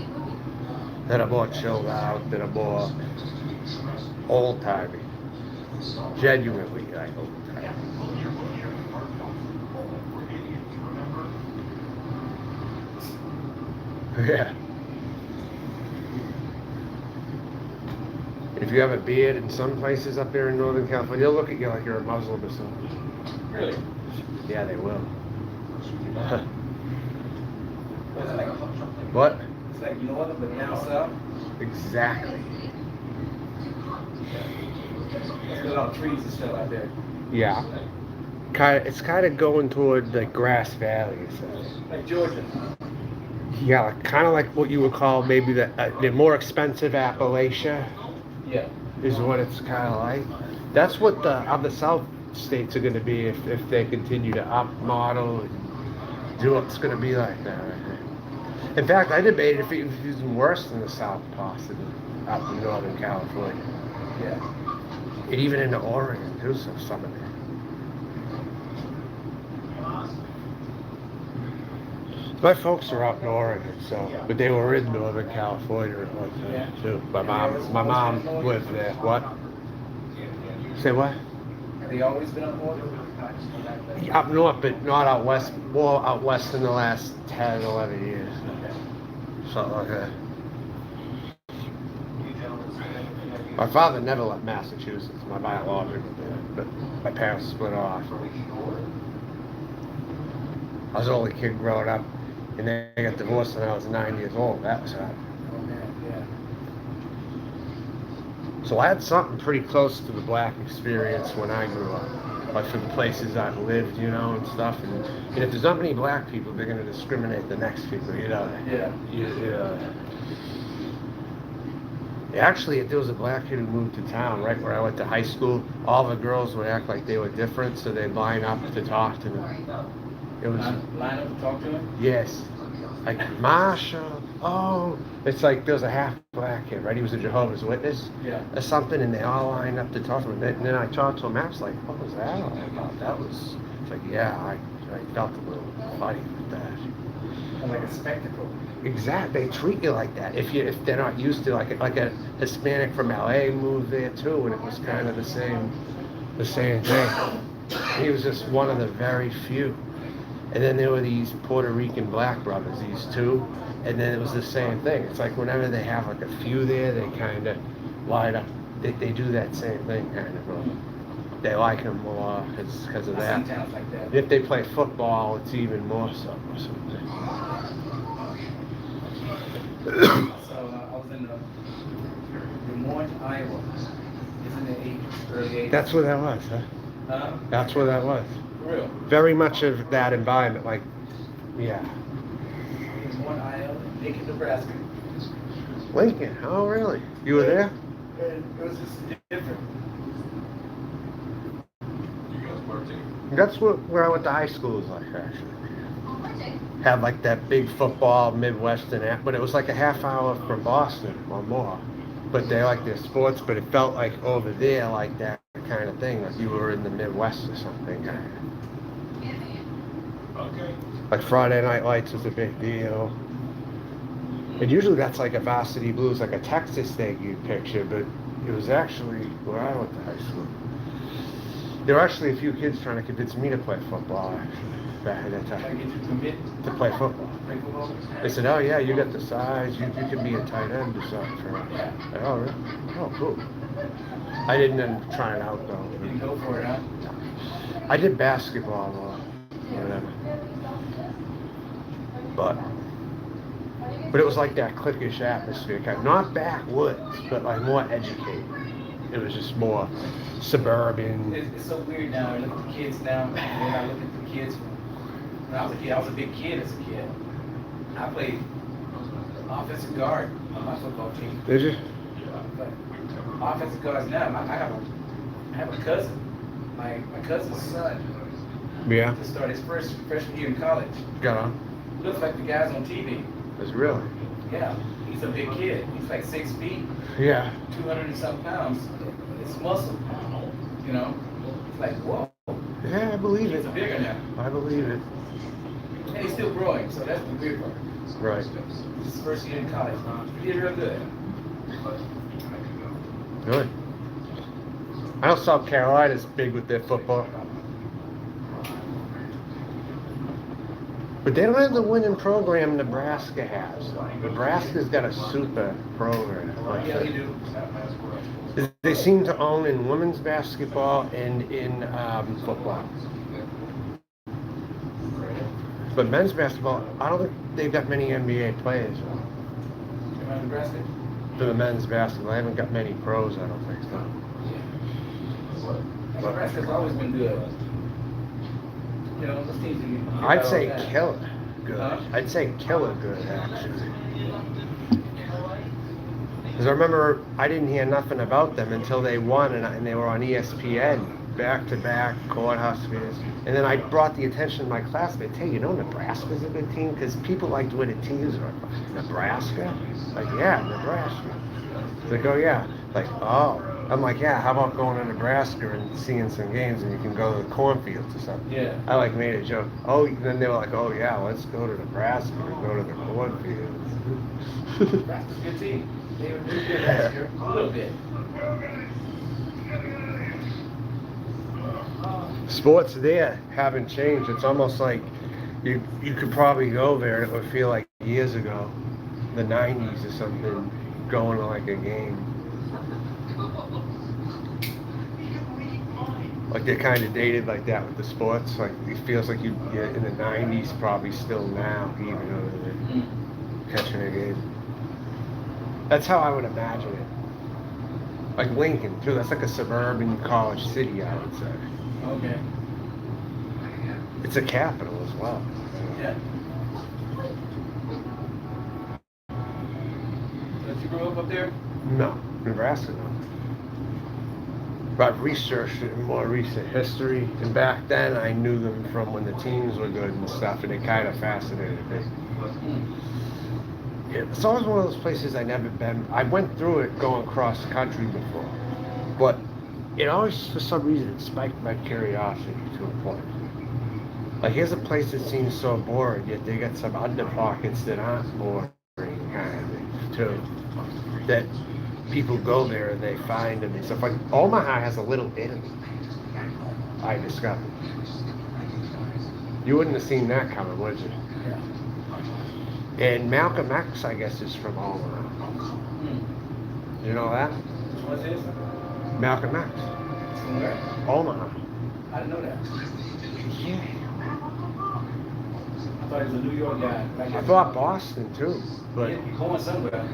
That are more chilled out, that are more old-timey. Genuinely like old-timey. Yeah. If you have a beard in some places up there in Northern California, they'll look at you like you're a Muslim or something. Really? Yeah, they will. It's like, What? it's like northern, but down south. Exactly. There's a lot of trees and stuff out there. Yeah. It's kind of going toward like Grass Valley. So. Like Georgia. Yeah, kind of like what you would call maybe the more expensive Appalachia. Yeah. Is what it's kind of like. That's what the other South states are going to be if they continue to up-model and do what's going to be like that right there. In fact, I debated if it was even worse than the South possibly up in Northern California. Yeah. And even into Oregon too, so some of it. My folks are out in Oregon, so but they were in Northern California at one time too. My mom lived there. What? Say what? Have they always been up north? Up north, but not out west. More out west in the last 10, 11 years. Something like that. My father never left Massachusetts. My biological dad, but my parents split off. I was the only kid growing up, and then I got divorced when I was 9 years old. That was hard. Oh man, yeah. So I had something pretty close to the black experience when I grew up. Like for the places I've lived, you know, and stuff. And if there's not many black people, they're going to discriminate the next people, you know. Yeah. Actually, if there was a black kid who moved to town right where I went to high school, all the girls would act like they were different, so they'd line up to talk to them. It was Line up to talk to him? yes, like Marshall. Oh, it's like there was a half black kid, right? He was a Jehovah's Witness or something, and they all lined up to talk to him. And then I talked to him. I was like, "What was that all about?" That was it's like, yeah, I felt a little funny with that. And like a spectacle. Exactly, they treat you like that if they're not used to like a Hispanic from LA moved there too, and it was kind of the same thing. He was just one of the very few. And then there were these Puerto Rican black brothers, these two, and then it was the same thing. It's like whenever they have like a few there, they kind of line up. They do that same thing kind of. They like them more because of that. Towns like that. If they play football, it's even more so or something. So I was in Des Moines, Iowa. Isn't it early 80s? That's where that was, huh? That's where that was. For real. Very much of that environment, like, yeah. Des Moines, Iowa, Lincoln, Nebraska. Lincoln, oh really? You were there? And it was just different. You guys work too? That's where I went to high school, was like, actually. Project. had like that big football Midwestern app, but it was like a half hour from Boston or more. But they like their sports, but it felt like over there, like that kind of thing, like you were in the Midwest or something. Like Friday Night Lights was a big deal. And usually that's like a varsity blues, like a Texas thing you'd picture, but it was actually where I went to high school. There were actually a few kids trying to convince me to play football, actually, back at that Try to time. get you to commit, To play football. play football? They said, oh yeah, you got the size, you could be a tight end or something for us. Yeah. Like, oh really? Oh cool. I didn't end up trying it out You though. didn't go for it, huh? I did basketball though, whatever. But it was like that cliquish atmosphere, kind of, not backwoods, but like more educated. It was just more suburban. It's so weird now. I look at the kids now. When I look at the kids, when I was a kid, I was a big kid as a kid. I played offensive guard on my football team. Did you? But offensive guards now, I have a cousin. My cousin's son Yeah. just started his freshman year in college. Got on. Looks like the guys on TV. Was really? Yeah, he's a big kid. He's like 6 feet, Yeah. 200 and something pounds. It's muscle, you know. It's like whoa. Yeah, I believe He's it. a bigger now, I believe it. and he's still growing. So that's the weird part. Right. This is his first year in college. He did real good. Good. I know South Carolina's big with their football. But they don't have the winning program Nebraska has. Nebraska's got a super program. Yeah, he do. They seem to own in women's basketball and in football. But men's basketball, I don't think they've got many NBA players Around Nebraska. for the men's basketball. They haven't got many pros, I don't think so. Nebraska's always been good. You know, those teams. I'd say killer good. Huh? I'd say killer good, actually. Because I remember I didn't hear nothing about them until they won, and they were on ESPN, back-to-back courthouse videos. And then I brought the attention of my classmates, hey, you know Nebraska's a good team? Because people liked where the teams are. Nebraska? Like, yeah, Nebraska. Like, oh, yeah. Like, oh. I'm like, yeah, how about going to Nebraska and seeing some games and you can go to the cornfields or something? Yeah. I like made a joke. Oh, then they were like, oh yeah, let's go to Nebraska and go to the cornfields. Nebraska's a good team. They were good last year. A little bit. Sports there haven't changed. It's almost like you could probably go there and it would feel like years ago, the 90s or something, going to like a game. Like they're kind of dated like that with the sports. Like it feels like you're in the 90s, probably still now, even though they're catching a game. That's how I would imagine it. Like Lincoln, too. That's like a suburban college city, I would say. Okay. It's a capital as well. Yeah. Did you grow up there? No, Nebraska, no. But I've researched it in more recent history, and back then I knew them from when the teams were good and stuff, and it kind of fascinated me. It's always one of those places I never been. I went through it going cross country before, but it always, for some reason, it spiked my curiosity to a point. Like here's a place that seems so boring, yet they got some underpockets that aren't boring, kind of thing, too. That people go there and they find them and stuff. Like Omaha has a little Italy, I discovered. You wouldn't have seen that coming, would you? Yeah. And Malcolm X, I guess, is from Omaha. You know that? What's this? Malcolm X, From where? Omaha. I didn't know that. Yeah. I thought he was a New York guy. I thought Boston too, but He's going somewhere.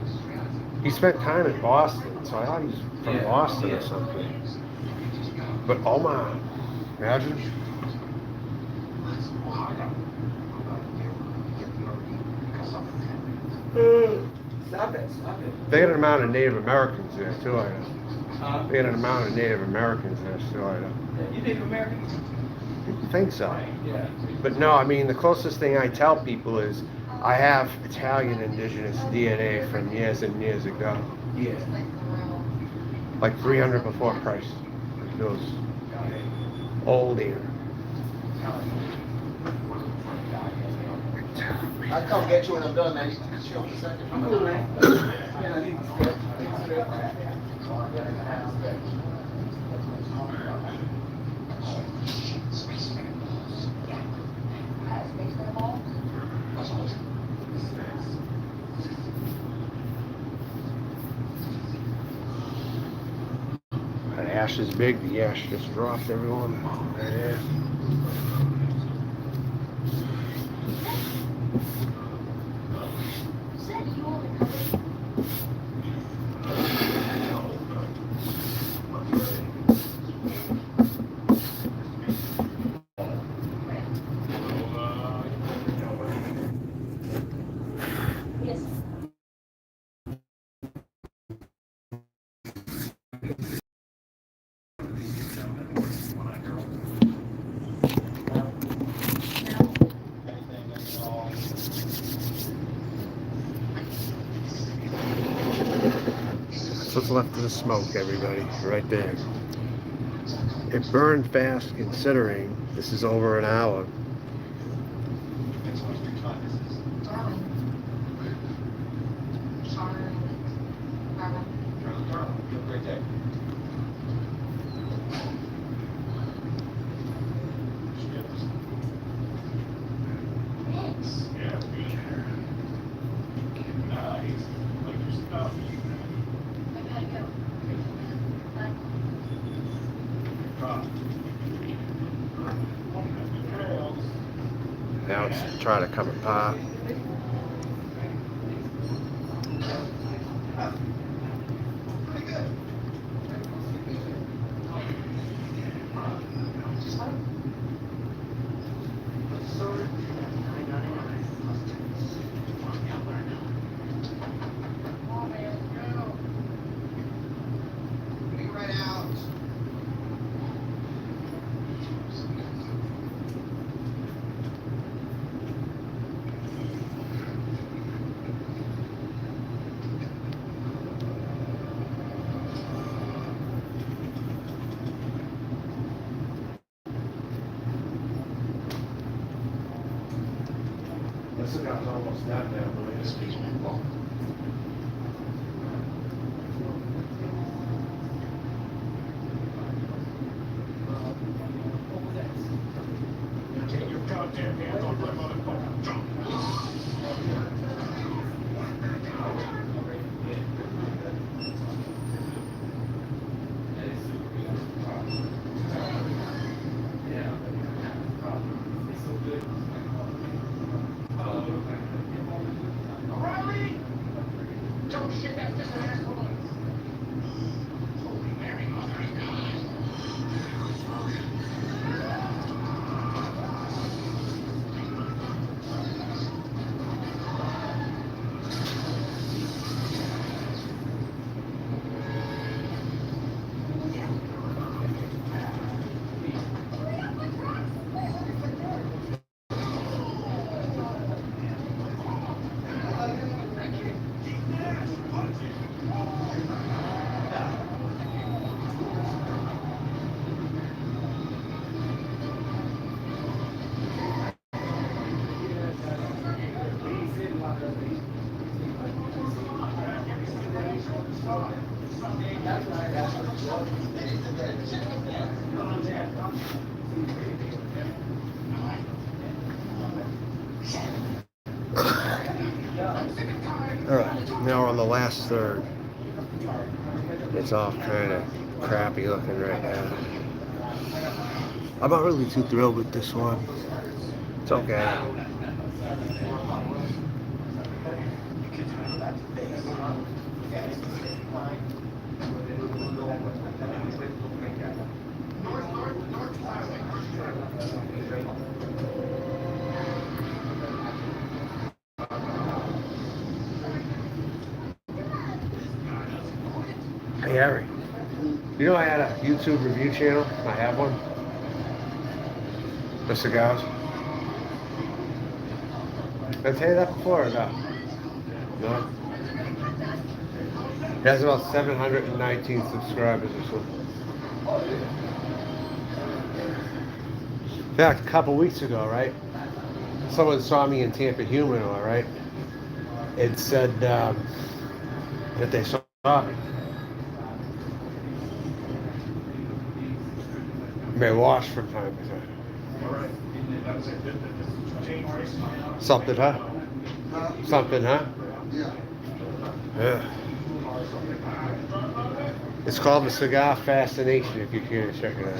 he spent time in Boston, so I thought he was from Yeah, Boston yeah. or something. But Omaha, imagine. Stop it. Stop it. They got an amount of Native Americans there too, I know. Huh? They got an amount of Native Americans there too, I know. You Native American? I think so. Yeah. But no, I mean, the closest thing I tell people is I have Italian indigenous DNA from years and years ago. Yeah. Like 300 before Christ. Those old era. I'll come get you when I'm done, man. You can chill for a second. I'm cool, man. Yeah, I need to stretch. That ash is big. The ash just dropped, everyone. There it is. That's what's left of the smoke, everybody, right there. It burned fast considering this is over an hour. Now it's trying to come apart. The cigar's almost done now, but it just keeps me long. Take your goddamn hands off my motherfucking trunk. Riley! Don't shit, that's just an asshole. Holy Mary, Mother of God. Alright, now we're on the last third. It's all kind of crappy looking right now. I'm not really too thrilled with this one. It's okay. Hey Harry, you know I had a YouTube review channel? I have one. The cigars. Did I tell you that before or no? No? He has about 719 subscribers or something. In fact, a couple weeks ago, right? Someone saw me in Tampa Humidor, right? It said that they saw me. May wash from time to time. Something, huh? Something, huh? Yeah. Yeah. It's called the Cigar Fascination if you care to check it out.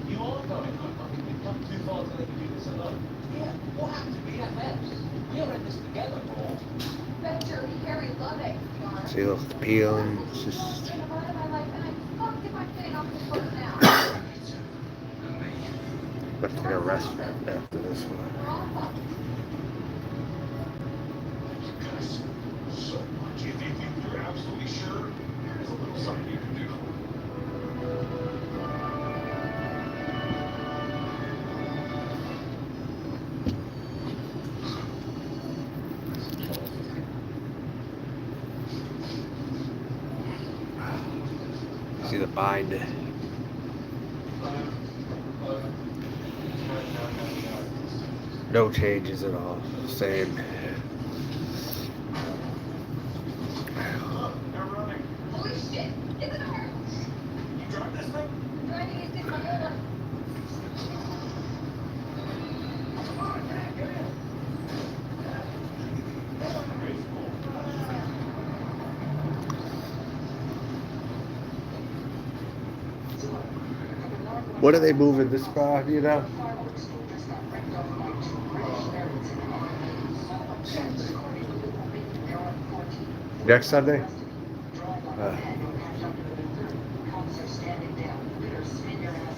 You all know it. We've come too far to let you do this alone. Yeah, what happened to BFFs? We're in this together, bro. Bet your hairy loving, Cigar. See, look, the peeling. It's just. Been a part of my life, and I'm fucked if I'm getting off this boat now. But take a restaurant after this one. We're all fucked. Guys, so much. If you're absolutely sure, there's a little something you can do. See the bind. No changes at all. Same. Holy shit! Is it her? You drive this thing? Driving is my old. What are they moving this far, you know? Next Sunday?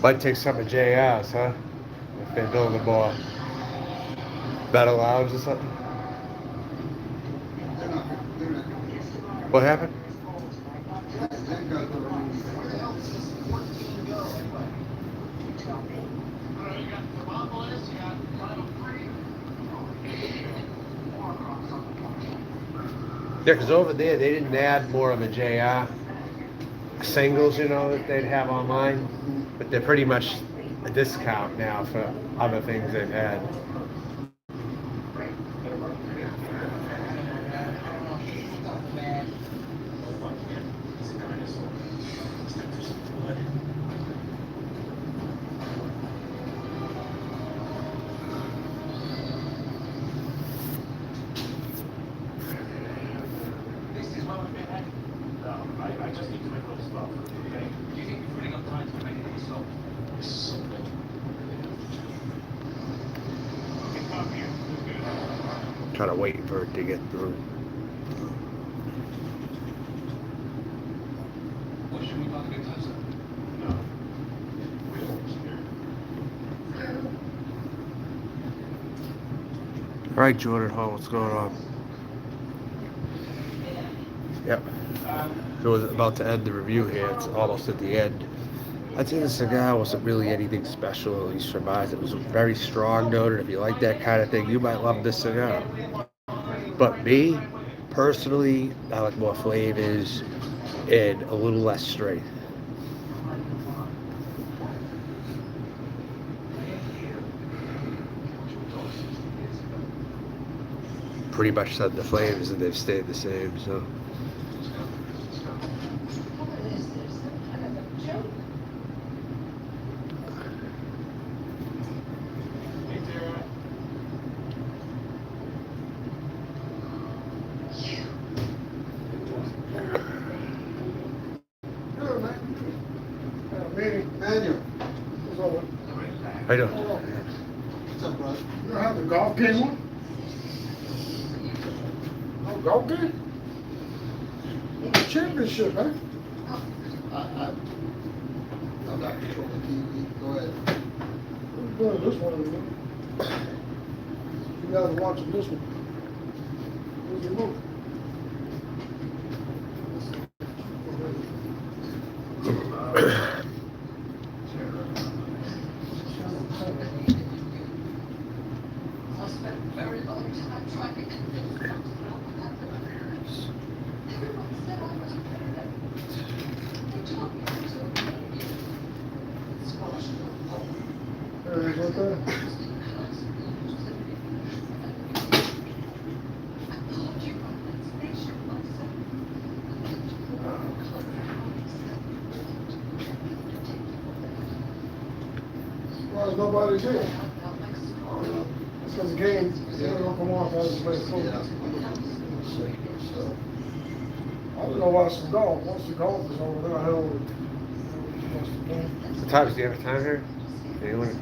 Might take some of JR's, huh? If they're building more better lounge or something. What happened? Yeah, because over there they didn't add more of a JR singles, you know, that they'd have online, but they're pretty much a discount now for other things they've had. I just need to make a little stop. Okay? Do you think you're putting up time to make it yourself? This is so good. Okay, come here. Good. Trying to wait for it to get through. What should we talk about this? No. We don't care. All right, Jordan Hall, what's going on? Yep. It was about to end the review here. It's almost at the end. I'd say the cigar wasn't really anything special, at least for mine. It was very strong noted. If you like that kind of thing, you might love this cigar. But me, personally, I like more flavors and a little less strength. Pretty much said the flavors and they've stayed the same, so. Manuel. I know. What's up, brother? You don't have the golf game on? No golf game? Well, the championship, huh? I'm not controlling TV. Go ahead. Who's doing this one? You guys are watching this one. was your move? I spent a very long time trying to convince them to know what happened. Everyone said I was better. They told me I was okay. Squash the whole. There it is right there. I called you from that station myself. Well, there's nobody here. It's because the game, don't come on, I just play full. I don't know why some golf. Once the golf is over there, I know. What time is the other time here? Anyone?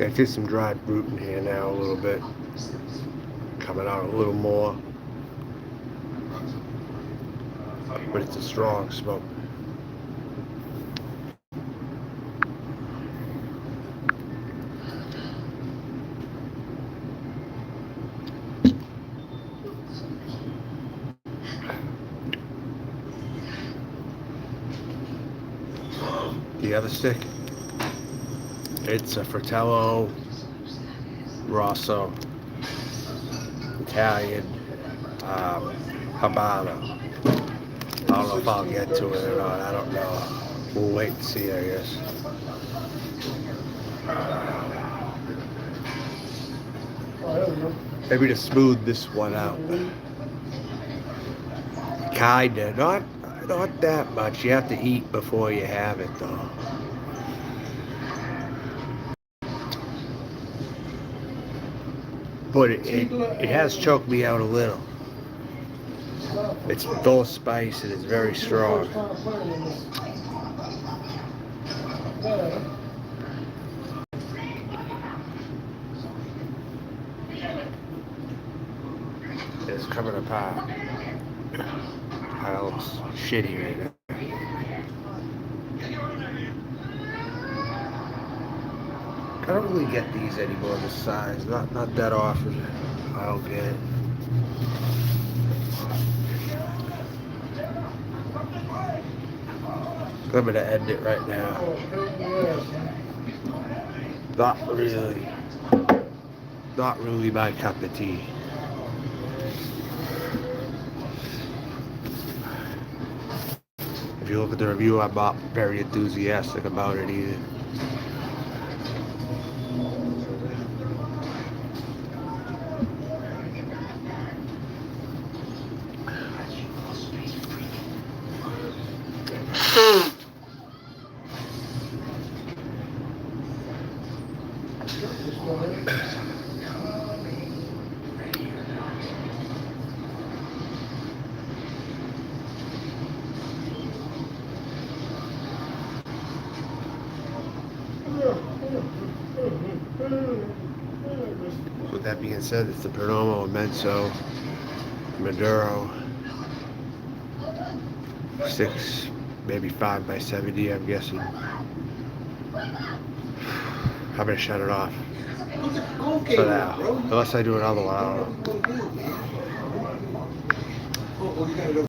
I did some dried fruit in here now a little bit. Coming out a little more. But it's a strong smoke. The other stick, it's a Fratello Rosso Italian Habano. I don't know if I'll get to it or not. I don't know. We'll wait and see, I guess. Oh, there we go. Maybe to smooth this one out. Kinda. Not that much. You have to eat before you have it, though. But it has choked me out a little. It's full of spice and it's very strong. It's coming apart. That looks shitty right now. I don't really get these anymore this size. Not that often. I don't get it. I'm gonna end it right now. Not really my cup of tea. If you look at the review, I'm not very enthusiastic about it either. With that being said, it's the Perdomo, Immenso, Maduro, 6, maybe 5 by 70, I'm guessing. I'm gonna shut it off for now. Unless I do another one, I don't know.